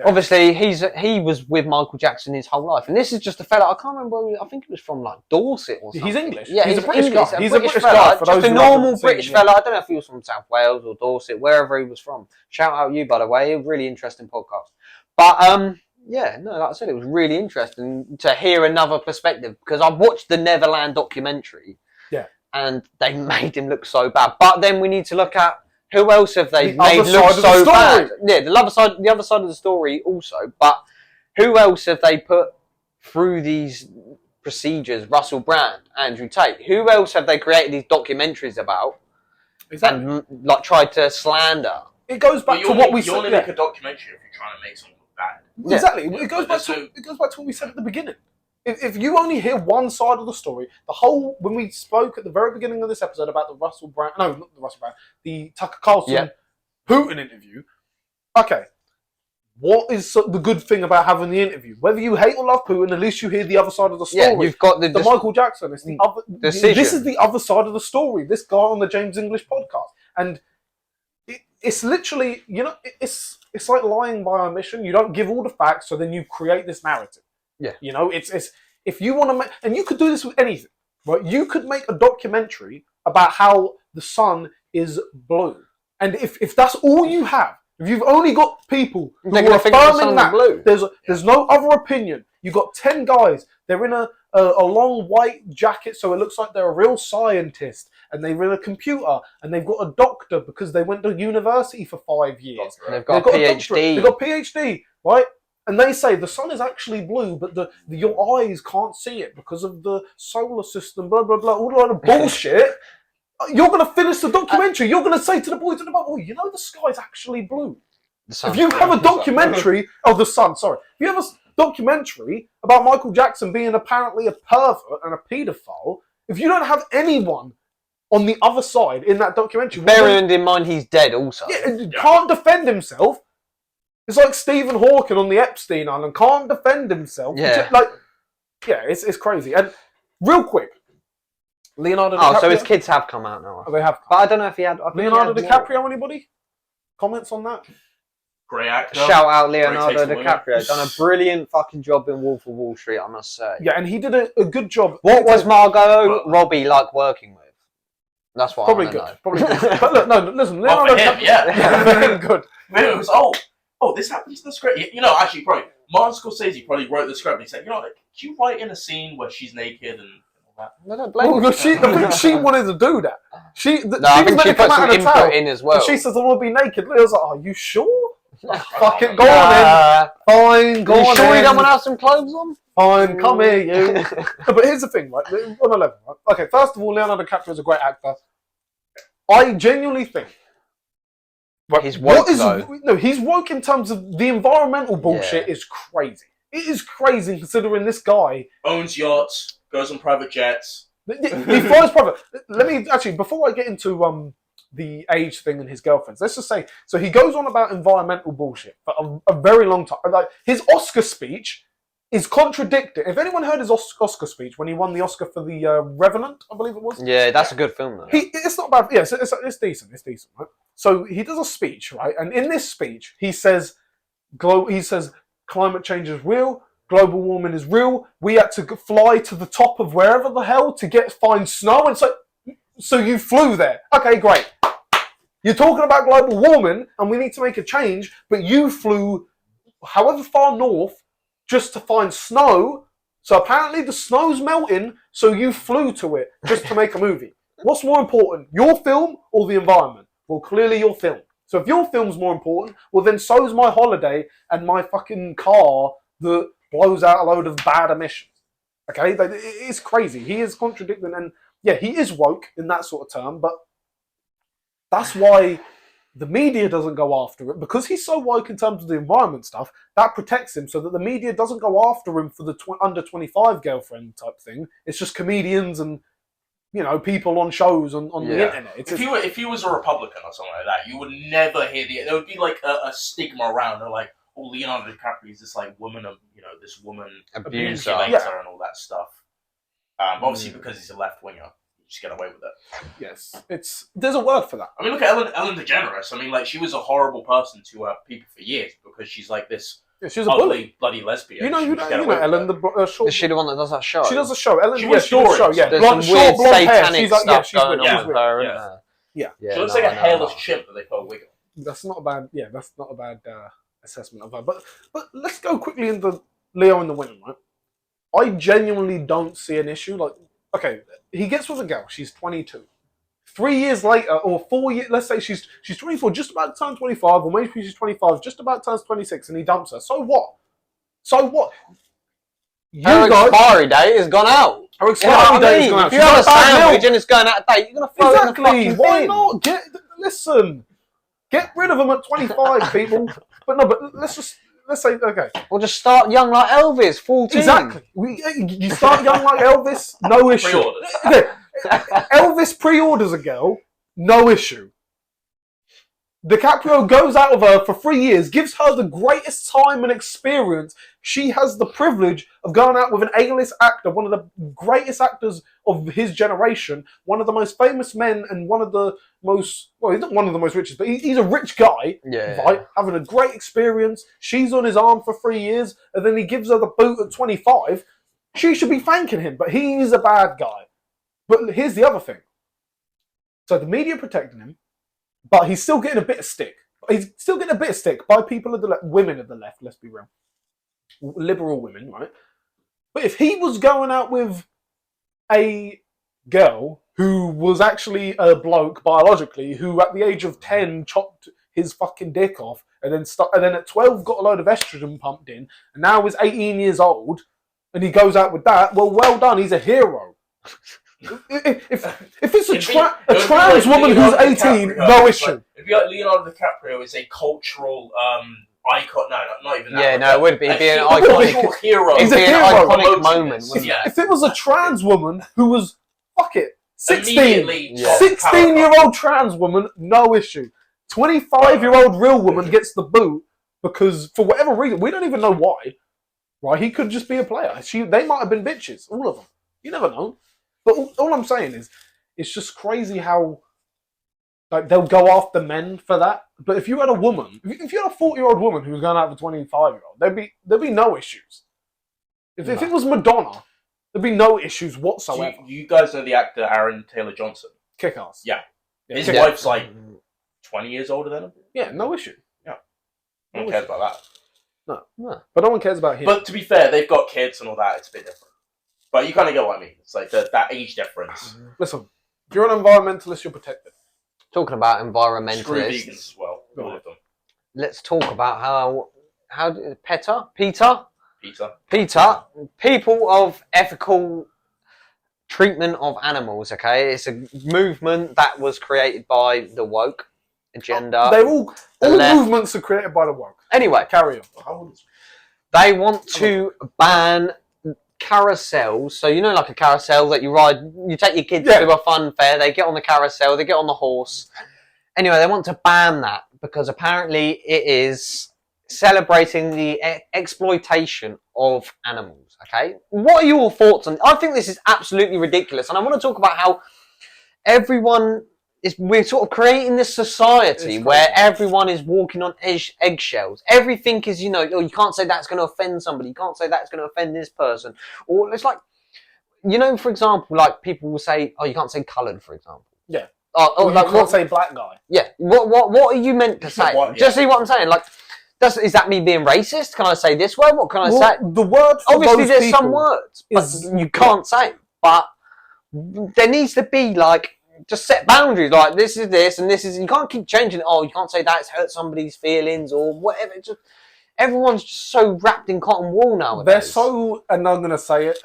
obviously, he was with Michael Jackson his whole life. And this is just a fella, I can't remember where I think it was from, like, Dorset or something. He's English. Yeah, he's a British guy. He's a British fella. Just a normal British fella. I don't know if he was from South Wales or Dorset, wherever he was from. Shout out you, by the way. A really interesting podcast. But, like I said, it was really interesting to hear another perspective, because I watched the Neverland documentary. Yeah. And they made him look so bad. But then we need to look at who else have they made look so bad? Yeah, the other side of the story also. But who else have they put through these procedures? Russell Brand, Andrew Tate. Who else have they created these documentaries about? And like tried to slander? It goes back to what we said. You only make a documentary if you're trying to make something look bad. Yeah. Exactly. It goes back to what we said at the beginning. If you only hear one side of the story, when we spoke at the very beginning of this episode about the Tucker Carlson Putin interview, okay, what is the good thing about having the interview? Whether you hate or love Putin, at least you hear the other side of the story. Yeah, you've got the Michael Jackson. It's the other decision. This is the other side of the story. This guy on the James English podcast, and it's literally, you know, it's like lying by omission. You don't give all the facts, so then you create this narrative. Yeah, you know, it's if you want to make, and you could do this with anything, right? You could make a documentary about how the sun is blue, and if that's all you have, if you've only got people who are affirming that, there's no other opinion. You've got 10 guys. They're in a long white jacket, so it looks like they're a real scientist, and they're in a computer, and they've got a doctor because they went to university for 5 years. They've got a PhD. They've got PhD, right? And they say the sun is actually blue, but your eyes can't see it because of the solar system, blah, blah, blah, all that of bullshit. You're going to finish the documentary. You're going to say to the boys at the bottom, you know the sky's actually blue. If you have a documentary of the sun, if you have a documentary about Michael Jackson being apparently a pervert and a paedophile, if you don't have anyone on the other side in that documentary... Bearing in mind he's dead also. Yeah, can't defend himself. It's like Stephen Hawking on the Epstein Island, can't defend himself. Yeah. It's crazy. And real quick, Leonardo DiCaprio... Oh, so his kids have come out now. Oh, they have. But I don't know if he had... Leonardo DiCaprio, anybody? Comments on that? Great actor. Shout out Leonardo DiCaprio. Done a brilliant fucking job in Wolf of Wall Street, I must say. Yeah, and he did a good job. What was Margot Robbie like working with? That's what probably I good. Probably good. But look, no, listen. Leonardo DiCaprio, good. It was this happens in the script. You know, actually, probably Martin Scorsese probably wrote the script. And he said, you know, can you write in a scene where she's naked and all that? I don't blame her. I think she wanted to do that. I think she put some input in as well. And she says, I want to be naked. I was like, are you sure? Fuck it, go on then. Fine, go on. You sure you don't want to have some clothes on? Fine, come here, you. But here's the thing, right? On a level, right? Okay, first of all, Leonardo DiCaprio is a great actor. I genuinely think. Right, he's woke, he's woke in terms of the environmental bullshit is crazy. It is crazy considering this guy owns yachts, goes on private jets. He flies private. Let me actually, before I get into the age thing and his girlfriends, let's just say, so he goes on about environmental bullshit for a very long time. Like his Oscar speech is contradicted. If anyone heard his Oscar speech when he won the Oscar for the Revenant, I believe it was. Yeah, that's a good film though. It's not bad. Yeah, it's decent. It's decent, right? So he does a speech, right? And in this speech, he says climate change is real. Global warming is real. We had to fly to the top of wherever the hell to find snow. And so you flew there. Okay, great. You're talking about global warming and we need to make a change, but you flew however far north just to find snow. So apparently the snow's melting, so you flew to it just to make a movie. What's more important, your film or the environment? Well, clearly your film. So if your film's more important, well then so's my holiday and my fucking car that blows out a load of bad emissions. Okay? It's crazy. He is contradicting, and yeah, he is woke in that sort of term, but that's why the media doesn't go after it, because he's so woke in terms of the environment stuff. That protects him, so that the media doesn't go after him for the under 25 girlfriend type thing. It's just comedians and people on shows on the internet. If he was a Republican or something like that, you would never hear there would be like a stigma around. They're like, oh, Leonardo DiCaprio is this like woman of this woman abuser and all that stuff. Obviously because he's a left winger. Just get away with it. Yes, there's a word for that. I mean, look at Ellen DeGeneres. I mean, like, she was a horrible person to people for years because she's like this she's a ugly, bloody lesbian. You know Ellen, is she the one that does that show? She does a show. Ellen, she was doing show. Yeah, there's some weird satanic stuff going on with her. Yeah. She looks like a hairless chimp that they put a wig on. That's not a bad. Yeah, that's not a bad assessment of her. But let's go quickly into Leo and the women. Right? I genuinely don't see an issue. Like, okay, he gets with a girl. She's 22. 3 years later, or 4 years, let's say she's 24, just about to turn 25, or maybe she's 25, just about turns 26, and he dumps her. So what? Her expiry date has gone out. Her expiry date has gone out. If you have a sandwich and it's going out of date, you're going to throw it in the fucking Why bin. not? Get rid of them at 25, people. But let's say, okay. Or just start young like Elvis, 14. Exactly. You start young like Elvis, no issue. Elvis pre-orders a girl, no issue. DiCaprio goes out of her for 3 years, gives her the greatest time and experience. She has the privilege of going out with an A-list actor, one of the greatest actors of his generation, one of the most famous men, and one of the most, well, he's not one of the most richest, but he's a rich guy, right? Having a great experience. She's on his arm for 3 years, and then he gives her the boot at 25. She should be thanking him, but he's a bad guy. But here's the other thing. So the media protecting him, but he's still getting a bit of stick. He's still getting a bit of stick by people of the left, women of the left, let's be real. Liberal women, right? But if he was going out with a girl who was actually a bloke biologically, who at the age of 10 chopped his fucking dick off, and then at 12 got a load of estrogen pumped in, and now is 18 years old, and he goes out with that, well done, he's a hero. If it's a trans woman who's 18, no issue. If you like Leonardo DiCaprio is a cultural icon, no, not even that. Yeah, no, it would be. He'd be an iconic hero. It'd be an iconic moment. If it was a trans woman who was 16 16 year old trans woman, no issue. 25-year-old real woman gets the boot because for whatever reason, we don't even know why. Right? He could just be a player. They might have been bitches, all of them. You never know. But all I'm saying is, it's just crazy how they'll go after men for that. But if you had a woman, if you had a 40-year-old woman who was going out with a 25-year-old, there'd be no issues. If it was Madonna, there'd be no issues whatsoever. You guys know the actor Aaron Taylor Johnson? Kick-ass. Yeah. His wife's like 20 years older than him. Yeah, no issue. Yeah. No one cares about that. No. But no one cares about him. But to be fair, they've got kids and all that. It's a bit different. But you kind of get what I mean. It's like that age difference. Listen, if you're an environmentalist, you're protected. Talking about environmentalists. Screw vegans as well. All of them. Let's talk about Peter, people of ethical treatment of animals. Okay, it's a movement that was created by the woke agenda. All movements are created by the woke. Anyway, carry on. They want to ban carousels, so like a carousel that you ride, you take your kids to a fun fair, they get on the carousel, they get on the horse. Anyway, they want to ban that because apparently it is celebrating the exploitation of animals. Okay, what are your thoughts on it? I think this is absolutely ridiculous, and I want to talk about how we're sort of creating this society where everyone is walking on eggshells. Everything is, you can't say that's going to offend somebody. You can't say that's going to offend this person. Or it's like, for example, like people will say, oh, you can't say coloured, for example. Yeah. you can't say black guy. Yeah. What are you meant to say? What, yeah. Just see what I'm saying? Like, is that me being racist? Can I say this word? What can I say? The word for obviously those there's some people words, but you can't say. But there needs to be like just set boundaries. Like this is this and this is. You can't keep changing it. Oh, you can't say that. It's hurt somebody's feelings or whatever. Just everyone's just so wrapped in cotton wool nowadays. They're so, and I'm gonna say it.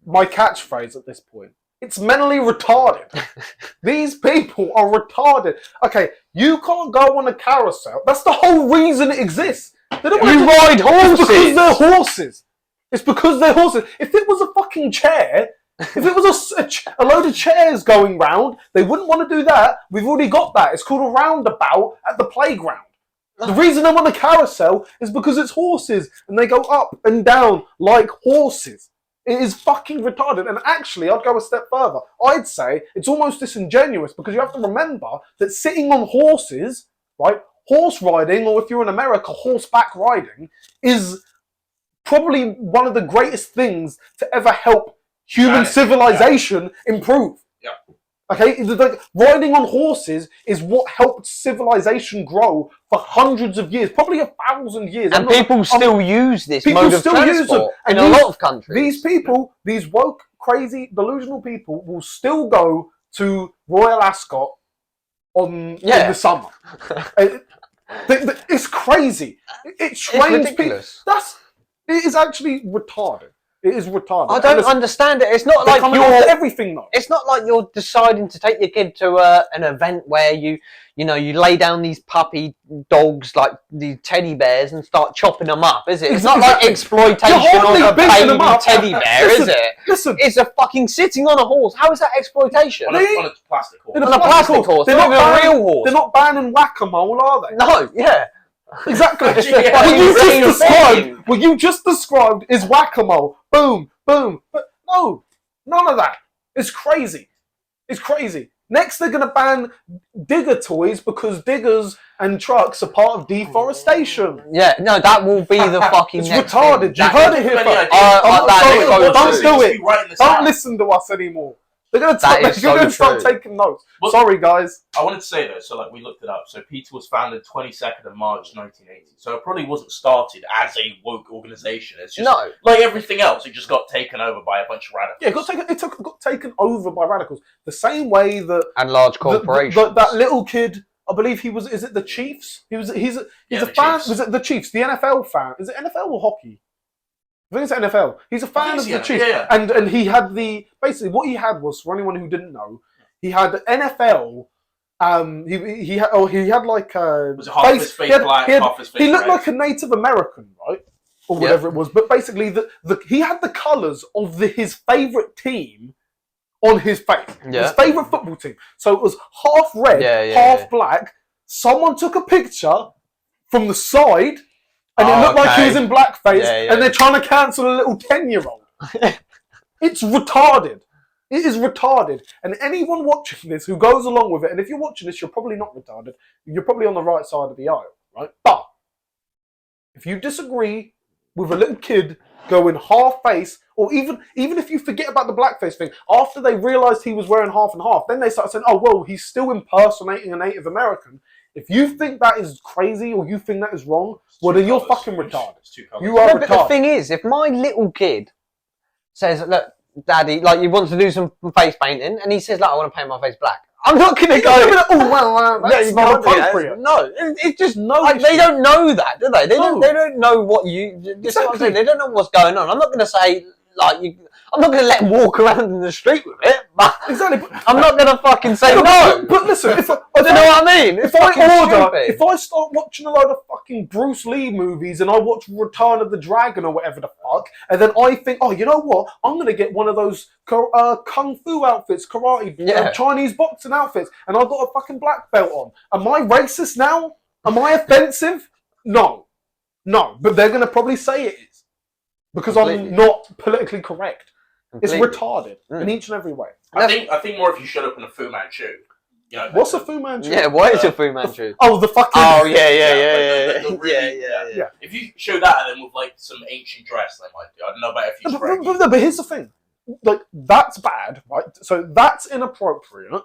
My catchphrase at this point. It's mentally retarded. These people are retarded. Okay, you can't go on a carousel. That's the whole reason it exists. They don't you ride horses. It's because they're horses. It's because they're horses. If it was a fucking chair, if it was a load of chairs going round, they wouldn't want to do that. We've already got that. It's called a roundabout at the playground. The reason I'm on a carousel is because it's horses and they go up and down like horses. It is fucking retarded. And actually, I'd go a step further. I'd say it's almost disingenuous because you have to remember that sitting on horses, right, horse riding, or if you're in America, horseback riding, is probably one of the greatest things to ever help human civilization improve. Yeah. Okay, like riding on horses is what helped civilization grow for hundreds of years, probably 1,000 years. And people still use this mode of transport in a lot of countries. These people, these woke, crazy, delusional people, will still go to Royal Ascot in the summer. It's crazy. It trains people. It is actually retarded. It is retarded. I don't understand it. It's not like you're everything though. It's not like you're deciding to take your kid to an event where you lay down these puppy dogs like these teddy bears and start chopping them up, is it? It's not like exploitation of a baby teddy bear, is it? Listen, it's a fucking sitting on a horse. How is that exploitation? On a plastic horse. On a plastic horse. They're not even a real horse. They're not banning whack-a-mole, are they? No. Yeah. Exactly. Yeah, what you just described is whack-a-mole. Boom, boom. But no, none of that. It's crazy. It's crazy. Next, they're going to ban digger toys because diggers and trucks are part of deforestation. Yeah, no, that will be the fucking it's next retarded. Thing. You heard it here first. Don't do it. Don't listen to us anymore. They're going to start taking notes. Well, sorry, guys. I wanted to say though, so like we looked it up. So PETA was founded 22nd of March 1980. So it probably wasn't started as a woke organization. It's just like everything else. It just got taken over by a bunch of radicals. Yeah, it got taken over by radicals. The same way that and large corporations. That little kid, I believe he was. Is it the Chiefs? He's a fan. Chiefs. Was it the Chiefs? The NFL fan? Is it NFL or hockey? I think it's NFL. He's a fan of the Chiefs. Yeah. And he had basically what he had was, for anyone who didn't know, he had NFL. He had like was it half his face black, half his face he looked red? like a Native American, right? Or whatever it was. But basically he had the colours of his favourite team on his face. Yeah. His favourite football team. So it was half red, half black. Someone took a picture from the side. And it looked like he was in blackface, and they're trying to cancel a little 10-year-old. It's retarded. It is retarded. And anyone watching this who goes along with it, and if you're watching this, you're probably not retarded. You're probably on the right side of the aisle, right? But if you disagree with a little kid going half face, or even if you forget about the blackface thing, after they realised he was wearing half and half, then they started saying, oh, well, he's still impersonating a Native American. If you think that is crazy or you think that is wrong, well, then you're fucking retarded. You are retarded. But the thing is, if my little kid says, look, Daddy, like, you want to do some face painting, and he says, look, I want to paint my face black, I'm not going to go, oh, well, that's not appropriate. No, it's just, they don't know that, do they? They don't know what exactly. They don't know what's going on. I'm not going to say, like, I'm not going to let him walk around in the street with it, but I'm not going to fucking say no. But listen, I don't know what I mean. If I start watching a load of fucking Bruce Lee movies and I watch Return of the Dragon or whatever the fuck, and then I think, oh, you know what? I'm going to get one of those kung fu outfits, karate, Chinese boxing outfits, and I've got a fucking black belt on. Am I racist now? Am I offensive? No. But they're going to probably say it is. Because I'm not politically correct. Completely. It's retarded in each and every way. I think more if you showed up in a Fu Manchu. You know, what's a Fu Manchu? Yeah, what is a Fu Manchu? The fucking... Oh, yeah. If you show that and then with like some ancient dress, they might do. I don't know about if you but here's the thing. Like, that's bad, right? So that's inappropriate,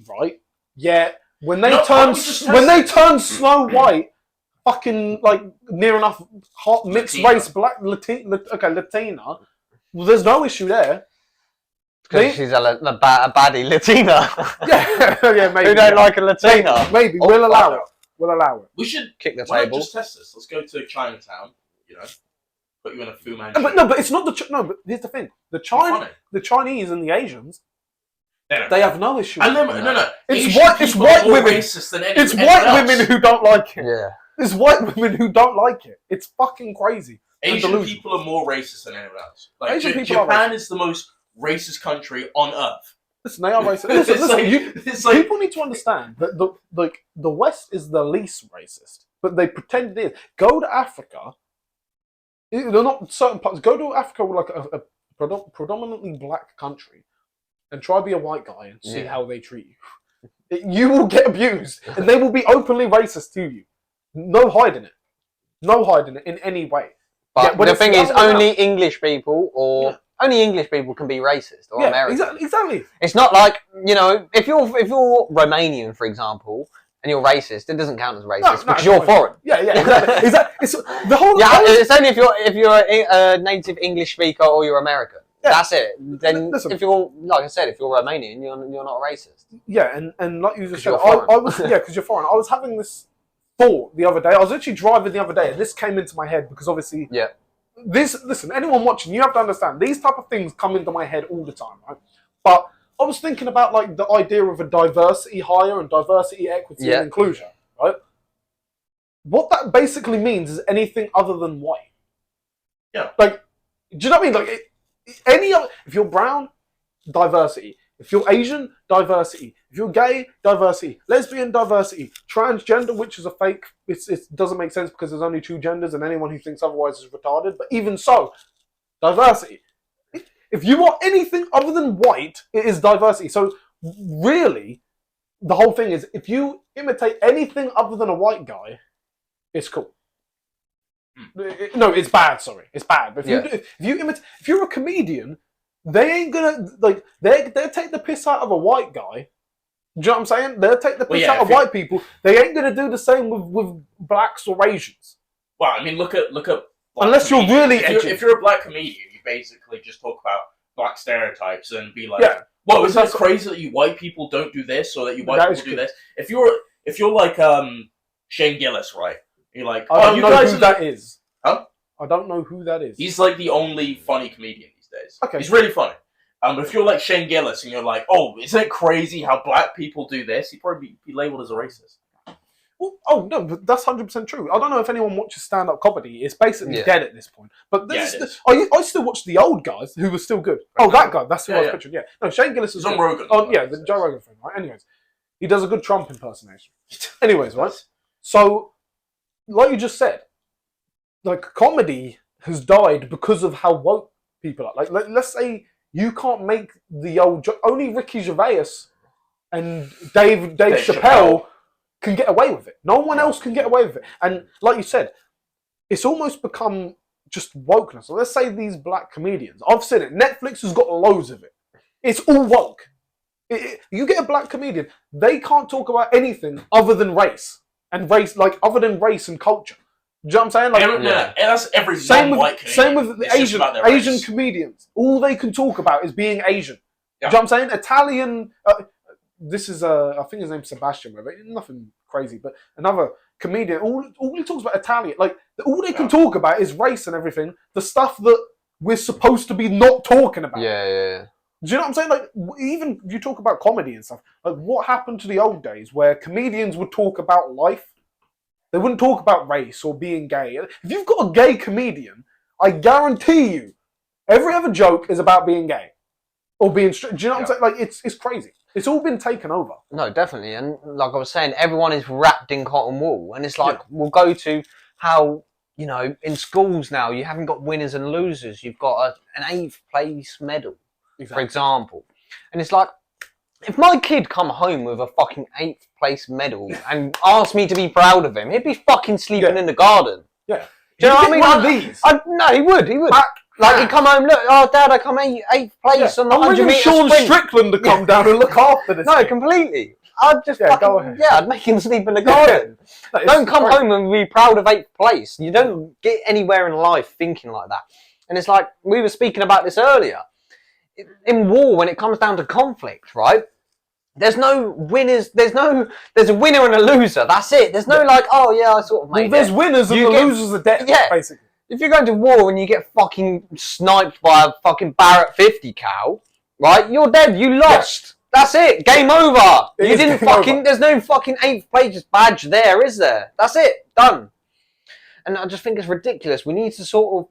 right? Yeah, when they turn Snow White, fucking like near enough hot mixed race black Latina. Well, there's no issue there. Because she's a baddie Latina. yeah, maybe. Who don't like a Latina? Maybe. We'll allow it. We'll allow it. We should kick the why table. Not just test this. Let's go to Chinatown. Put you in a Fu Manchu. But it's not But here's the thing: the Chinese and the Asians, they have no issue. And no. It's white women. It's white women who don't like it. Yeah. It's white women who don't like it. It's fucking crazy. Asian people are more racist than anyone else. Like Asian Japan is the most racist country on earth. Listen, they are racist. Listen, people need to understand that the West is the least racist, but they pretend it is. Go to Africa. They're not certain parts. Go to Africa, like a predominantly black country, and try to be a white guy and see how they treat you. You will get abused, and they will be openly racist to you. No hiding it. No hiding it in any way. But the thing is, only English people can be racist or American. Exactly. It's not like, if you're Romanian, for example, and you're racist, it doesn't count as racist because you're foreign. Yeah, exactly. It's the whole. It's only if you're a native English speaker or you're American. Yeah. That's it. Then, if you're, like I said, if you're Romanian, you're not a racist. Yeah, and like you just said, I was because you're foreign. I was having this thought the other day. I was literally driving the other day, and this came into my head because obviously, listen, anyone watching, you have to understand these type of things come into my head all the time, right? But I was thinking about like the idea of a diversity hire and diversity, equity, and inclusion, right? What that basically means is anything other than white. Yeah. Like, do you know what I mean? Like, if you're brown, diversity. If you're Asian, diversity. If you're gay, diversity. Lesbian, diversity. Transgender, which is a fake. It doesn't make sense because there's only two genders, and anyone who thinks otherwise is retarded. But even so, diversity. If you are anything other than white, it is diversity. So really, the whole thing is, if you imitate anything other than a white guy, it's cool. No, it's bad. Sorry, it's bad. But if you're a comedian, they ain't gonna they'll take the piss out of a white guy. Do you know what I'm saying? They'll take the piss out of white people. They ain't gonna do the same with blacks or Asians. Well, I mean, look at. Unless you're really if you're a black comedian, you basically just talk about black stereotypes and be like, "Well, isn't it crazy that you white people don't do this or that you white people do this?" If you're like Shane Gillis, right? You're like, I don't know who that is. Huh? I don't know who that is. He's like the only funny comedian these days. Okay. He's really funny. But if you're like Shane Gillis and you're like, oh, isn't it crazy how black people do this? He'd probably be labelled as a racist. Well, oh, no, but that's 100% true. I don't know if anyone watches stand-up comedy. It's basically dead at this point. But I still watch the old guys who were still good. Oh, that guy. That's who I was picturing. Yeah. No, Shane Gillis is on Rogan. Oh, yeah, the Joe Rogan thing, right? Anyways, he does a good Trump impersonation. Anyways, right? So, like you just said, like, comedy has died because of how woke people are. Like, let's say you can't make the old joke. Only Ricky Gervais and Dave Chappelle can get away with it. No one else can get away with it. And like you said, it's almost become just wokeness. So let's say these black comedians. I've seen it. Netflix has got loads of it. It's all woke. You get a black comedian, they can't talk about anything other than race. And race, like, other than race and culture. Do you know what I'm saying? Like, that's every white comedian. Same with the Asian race. Comedians. All they can talk about is being Asian. Yeah. Do you know what I'm saying? Italian. This is I think his name's Sebastian. Nothing crazy, but another comedian. All he talks about Italian. Like, all they can talk about is race and everything. The stuff that we're supposed to be not talking about. Yeah. Do you know what I'm saying? Like, even if you talk about comedy and stuff, like, what happened to the old days where comedians would talk about life? They wouldn't talk about race or being gay. If you've got a gay comedian, I guarantee you, every other joke is about being gay or being straight. Do you know what I'm saying? Like, it's crazy. It's all been taken over. No, definitely. And like I was saying, everyone is wrapped in cotton wool. And it's like, we'll go to how, in schools now, you haven't got winners and losers. You've got an 8th place medal, for example. And it's like, if my kid come home with a fucking 8th place medal and asked me to be proud of him, he'd be fucking sleeping in the garden. Yeah. Do you know what I mean? One of these. No, he would. Like, he'd come home, look, oh, Dad, I come 8th place on the 100 metre Sean sprint. Strickland to come down and look after this. No, completely. I'd just I'd make him sleep in the garden. Don't come home and be proud of 8th place. You don't get anywhere in life thinking like that. And it's like, we were speaking about this earlier. In war, when it comes down to conflict, right? There's no winners. There's a winner and a loser. That's it. There's no like, oh yeah, I sort of made it. There's winners and the losers are dead, basically. If you're going to war and you get fucking sniped by a fucking Barrett 50 cal, right? You're dead. You lost. Yeah. That's it. Game over. You didn't fucking. There's no fucking 8th place badge there, is there? That's it. Done. And I just think it's ridiculous. We need to sort of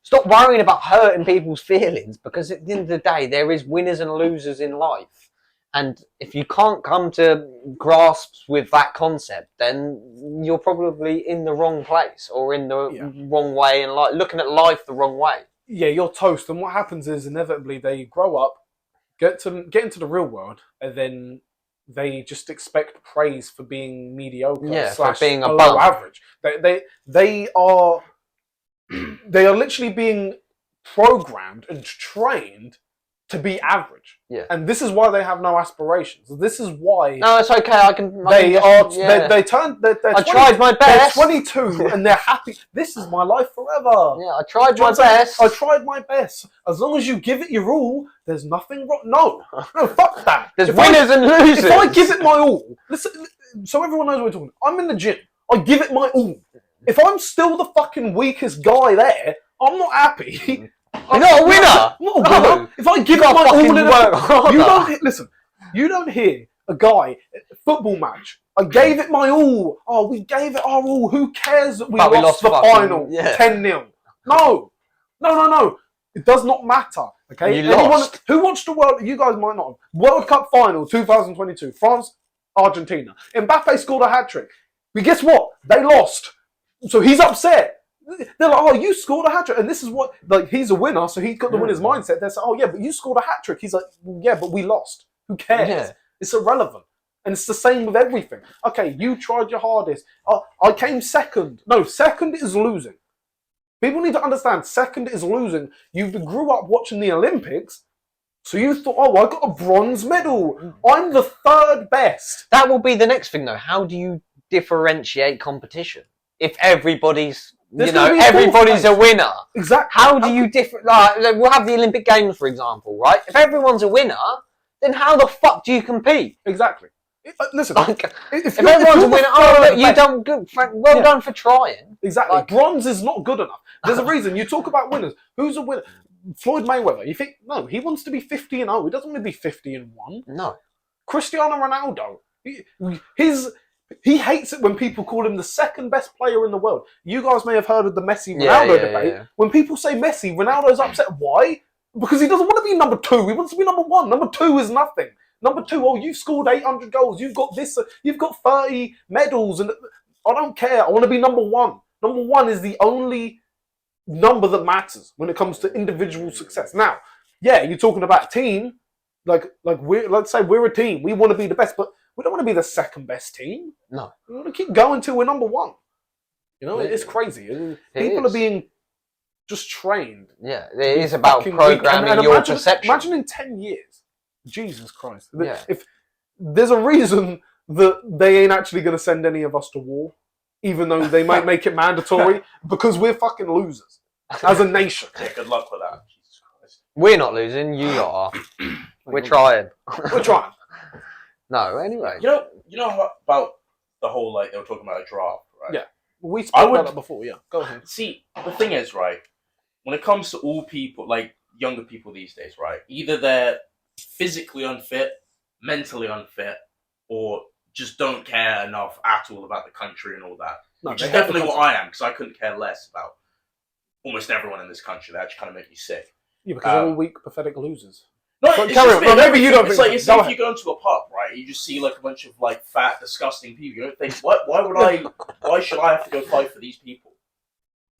stop worrying about hurting people's feelings, because at the end of the day, there is winners and losers in life. And if you can't come to grasps with that concept, then you're probably in the wrong place or in the wrong way and like looking at life the wrong way. Yeah, you're toast. And what happens is inevitably they grow up, get into the real world, and then they just expect praise for being mediocre slash for being below average. They are literally being programmed and trained to be average. Yeah. And this is why they have no aspirations. This is why... No, it's okay. I tried my best. They're 22 and they're happy. This is my life forever. Yeah, I tried my best. I tried my best. As long as you give it your all, there's nothing wrong. No, fuck that. There's winners and losers. If I give it my all... Listen, so everyone knows what we're talking about. I'm in the gym. I give it my all. If I'm still the fucking weakest guy there, I'm not happy. You're not a winner. No. If I give it my all, you don't hear a guy football match. I gave it my all. Oh, we gave it our all. Who cares that we lost the final 10-0? No. It does not matter. Okay. Who watched the World? You guys might not have. World Cup final 2022. France, Argentina. Mbappe scored a hat trick. But guess what? They lost. So he's upset. They're like, oh, you scored a hat-trick. And this is what, like, he's a winner, so he's got the winner's mindset. They're saying, oh, yeah, but you scored a hat-trick. He's like, well, yeah, but we lost. Who cares? Yeah. It's irrelevant. And it's the same with everything. Okay, you tried your hardest. I came second. No, second is losing. People need to understand, second is losing. You grew up watching the Olympics, so you thought, oh, I got a bronze medal. I'm the third best. That will be the next thing, though. How do you differentiate competition? If everybody's... everybody's a winner. Exactly. How do you like, we'll have the Olympic Games, for example, right? If everyone's a winner, then how the fuck do you compete? Exactly. Listen, if everyone's a winner, you done good. Well done for trying. Exactly. Like, bronze is not good enough. There's a reason. You talk about winners. Who's a winner? Floyd Mayweather. You think no? He wants to be 50-0. He doesn't want to be 50-1. No. Cristiano Ronaldo. He hates it when people call him the second best player in the world. You guys may have heard of the Messi-Ronaldo debate. Yeah. When people say Messi, Ronaldo's upset. Why? Because he doesn't want to be number 2. He wants to be number 1. Number 2 is nothing. Number 2, oh, you've scored 800 goals. You've got this. You've got 30 medals. And I don't care. I want to be number 1. Number 1 is the only number that matters when it comes to individual success. Now, yeah, you're talking about a team. Let's say we're a team. We want to be the best, but we don't want to be the second best team. No. We want to keep going till we're number 1. You know, it's crazy. People are being just trained. Yeah, it is about programming your perception. Imagine in 10 years. Jesus Christ. Yeah. If there's a reason that they ain't actually going to send any of us to war, even though they might make it mandatory, because we're fucking losers as a nation. Yeah, good luck with that. Jesus Christ. We're not losing, you lot are. We're trying. We're trying. No, anyway. You know what about the whole, like, they were talking about a draft, right? Yeah. We spoke about that before, yeah. Go ahead. See, the thing is, right, when it comes to all people, like, younger people these days, right, either they're physically unfit, mentally unfit, or just don't care enough at all about the country and all that. No, which is definitely what I am, because I couldn't care less about almost everyone in this country. That actually kind of make me sick. Yeah, because they're all weak, pathtic losers. No, maybe you don't. It's like if you go into a pub, right? You just see like a bunch of like fat, disgusting people. You don't think, why should I have to go fight for these people?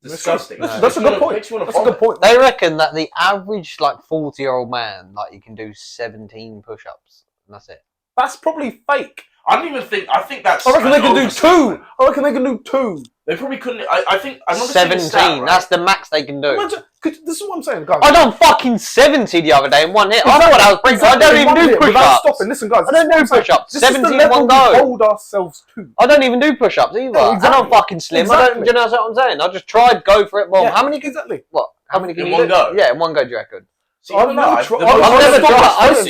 Disgusting. That's a good point. That's a good point. They reckon that the average like 40-year-old man, like, you can do 17 push-ups, and that's it. That's probably fake. I don't even think. I think that's. I reckon they can do 2. I reckon they can do 2. They probably couldn't. I think. I remember 17. Stat, right? That's the max they can do. Imagine, this is what I'm saying, guys. I done fucking 70 the other day in one hit. Exactly, I thought I was breaking. I don't even do push-ups. Stopping. Listen, guys. I don't do push-ups. 17 in one go. We hold ourselves to. I don't even do push-ups either. Yeah, exactly. And I'm fucking slim. Exactly. I don't. Do you know what I'm saying? I just tried, go for it. Well, how many? Exactly. What? How many can in you one do? go? Yeah, in one go. Do you reckon? See, I don't know. I've never tried. I've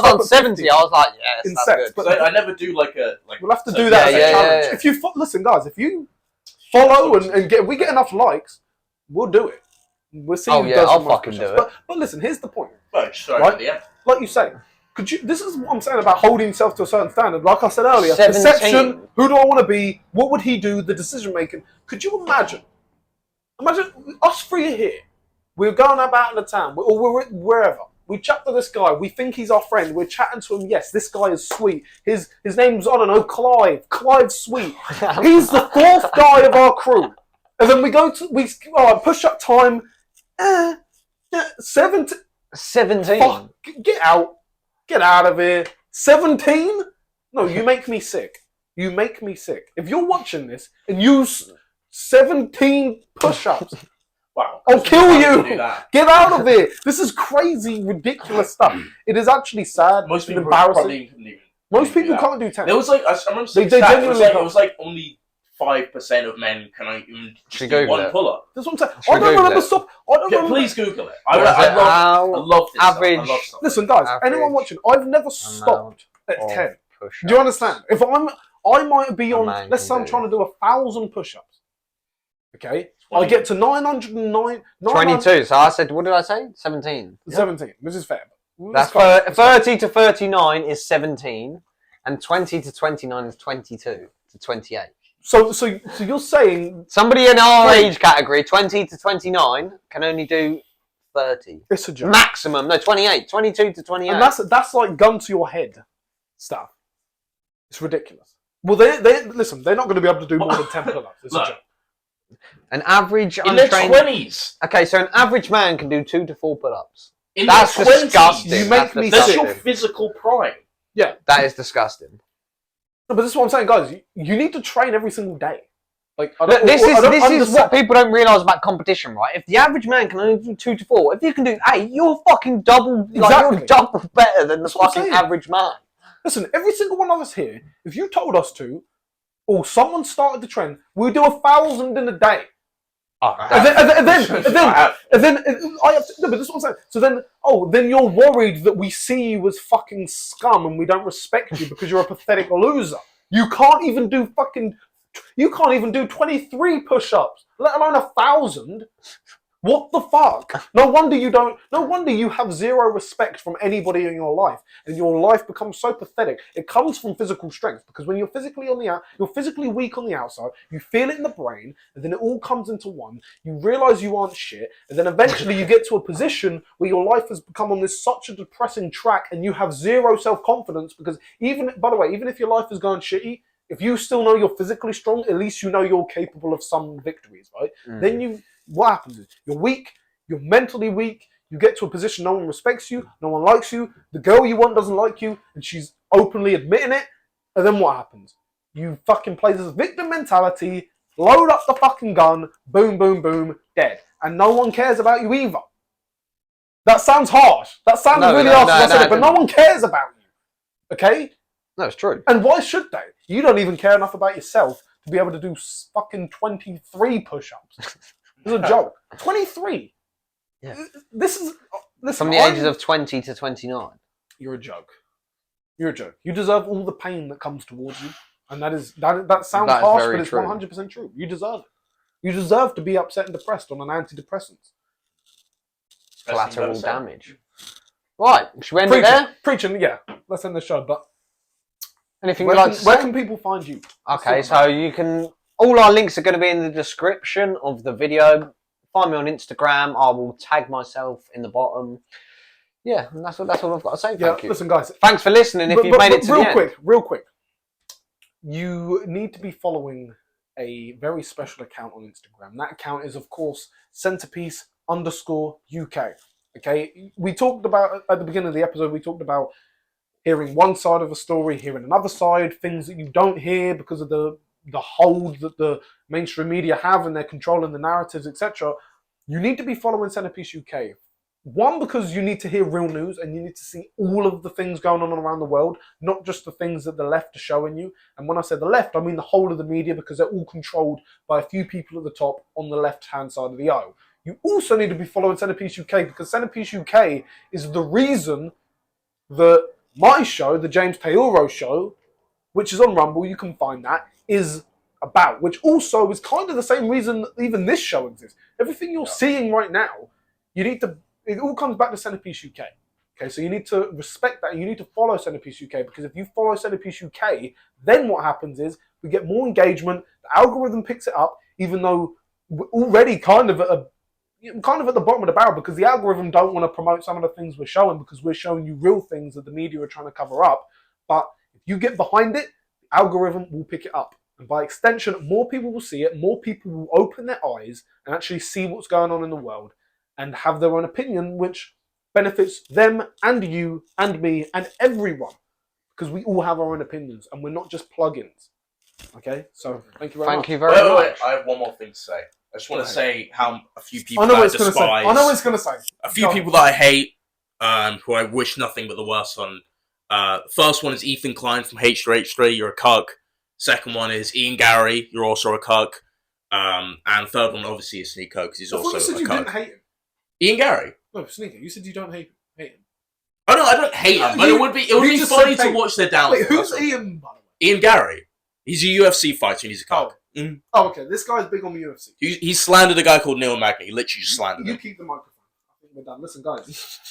done 70. I was like, yes, that's good. I never do like a. We'll have to do that as a challenge. If you listen, guys, if you follow and we get enough likes, we'll do it. We'll see. I'll fucking do it. But listen, here's the point. Right? Like you say, this is what I'm saying about holding yourself to a certain standard. Like I said earlier, 17. perception. Who do I want to be? What would he do? The decision making. Could you imagine? Imagine us 3 here. We're going about in the town, or we're wherever. We chat to this guy. We think he's our friend. We're chatting to him. Yes, this guy is sweet. His name's, I don't know, Clive. Clive's sweet. He's the 4th guy of our crew. And then we go to push up time. 17. 17. Fuck, get out of here. 17? No, you make me sick. You make me sick. If you're watching this and you 17 push-ups. Wow. I'll kill you! Get out of here! This is crazy, ridiculous stuff. It is actually sad. Most people embarrassing. Most people can't do 10. There was like, I remember seeing it was like only 5% of men can even do one pull-up. That's what I'm saying. I don't remember stuff. Please Google it. I love this average. stuff. I love stuff. Listen, guys, anyone watching, I've never stopped at 10. Do you understand? If I might be on, let's say I'm trying to do 1,000 push-ups. Okay? I get to 909. 22. So I said, what did I say? 17. 17, which is fair. That's 30 to 39 is 17, and 20 to 29 is 22 to 28. So you're saying somebody in our age category, 20 to 29, can only do 30. It's a joke. Maximum, no, 28, 22 to 28. And that's like gun to your head stuff. It's ridiculous. Well, listen, they're not going to be able to do more than 10 pull-ups. It's a joke. An average in their 20s. Okay, so an average man can do 2 to 4 pull-ups. That's disgusting. You make me That's your physical prime. Yeah, that is disgusting. No, but this is what I'm saying, guys. You need to train every single day. Like this is what people don't realise about competition, right? If the average man can only do 2 to 4, if you can do 8, you're fucking double. Like, you're double better than the fucking average man. Listen, every single one of us here, if you told us to, or someone started the trend, we'll do 1,000 in a day. And then I have to. No, but this is what I'm saying. So then you're worried that we see you as fucking scum and we don't respect you because you're a pathetic loser. You can't even do 23 push-ups, let alone 1,000. What the fuck? No wonder you have zero respect from anybody in your life, and your life becomes so pathetic. It comes from physical strength, because when you're physically you're physically weak on the outside, you feel it in the brain, and then it all comes into one. You realise you aren't shit, and then eventually you get to a position where your life has become on this such a depressing track, and you have zero self-confidence, because even if your life is going shitty, if you still know you're physically strong, at least you know you're capable of some victories, right? Then what happens is you're weak, you're mentally weak, you get to a position no one respects you, no one likes you, the girl you want doesn't like you, and she's openly admitting it, and then what happens? You fucking play this victim mentality, load up the fucking gun, boom, boom, boom, dead. And no one cares about you either. That sounds harsh. That sounds really harsh as I said it, but no one cares about you. Okay? No, it's true. And why should they? You don't even care enough about yourself to be able to do fucking 23 push-ups. It's a joke. 23. Yeah. This is from the ages of 20 to 29. You're a joke. You're a joke. You deserve all the pain that comes towards you, and that sounds harsh, but it's 100% true. You deserve it. You deserve to be upset and depressed on an antidepressant. Collateral damage. Right, should we end it there? Preaching, yeah. Let's end the show. But anything where can people find you? Okay, so you can. All our links are going to be in the description of the video. Find me on Instagram. I will tag myself in the bottom. Yeah, and that's all I've got to say. Thank you. Listen, guys. Thanks for listening. If you've made it to the end. Real quick. You need to be following a very special account on Instagram. That account is, of course, centerpiece_UK. Okay, we talked about at the beginning of the episode. We talked about hearing one side of a story, hearing another side, things that you don't hear because of the hold that the mainstream media have and they're controlling the narratives, etc. You need to be following Centerpiece UK. One, because you need to hear real news and you need to see all of the things going on around the world, not just the things that the left are showing you. And when I say the left, I mean the whole of the media, because they're all controlled by a few people at the top on the left-hand side of the aisle. You also need to be following Centerpiece UK, because Centerpiece UK is the reason that my show, the James Taylor Show, which is on Rumble, you can find that, is about, which also is kind of the same reason that even this show exists. Everything you're seeing right now, it all comes back to Centerpiece UK. Okay, so you need to respect that. You need to follow Centerpiece UK, because if you follow Centerpiece UK, then what happens is we get more engagement. The algorithm picks it up, even though we're already kind of at the bottom of the barrel, because the algorithm don't want to promote some of the things we're showing, because we're showing you real things that the media are trying to cover up. But if you get behind it, the algorithm will pick it up. And by extension, more people will see it, more people will open their eyes and actually see what's going on in the world and have their own opinion, which benefits them and you and me and everyone, because we all have our own opinions and we're not just plugins. Okay, so thank you very much. Thank you very much. Wait. I have one more thing to say. I just want to say how a few people I know that I what it's going to say. despise, I know what it's going to say. a few people that I hate, who I wish nothing but the worst on. First one is Ethan Klein from H3H3. You're a cuck. Second one is Ian Gary. You're also a cuck. And third one obviously is Sneako, because he's also you said a you cuck. didn't hate him. Ian Gary. No, Sneako, you said you don't hate him. Oh no, I don't hate him, but it would be just funny said to watch their downfall. Wait, who's Ian, by the way? Ian Gary. He's a UFC fighter and he's a cuck. Oh, okay. This guy's big on the UFC. He slandered a guy called Neil Magny. He literally just slandered him. You keep the microphone. I think we're done. Listen, guys.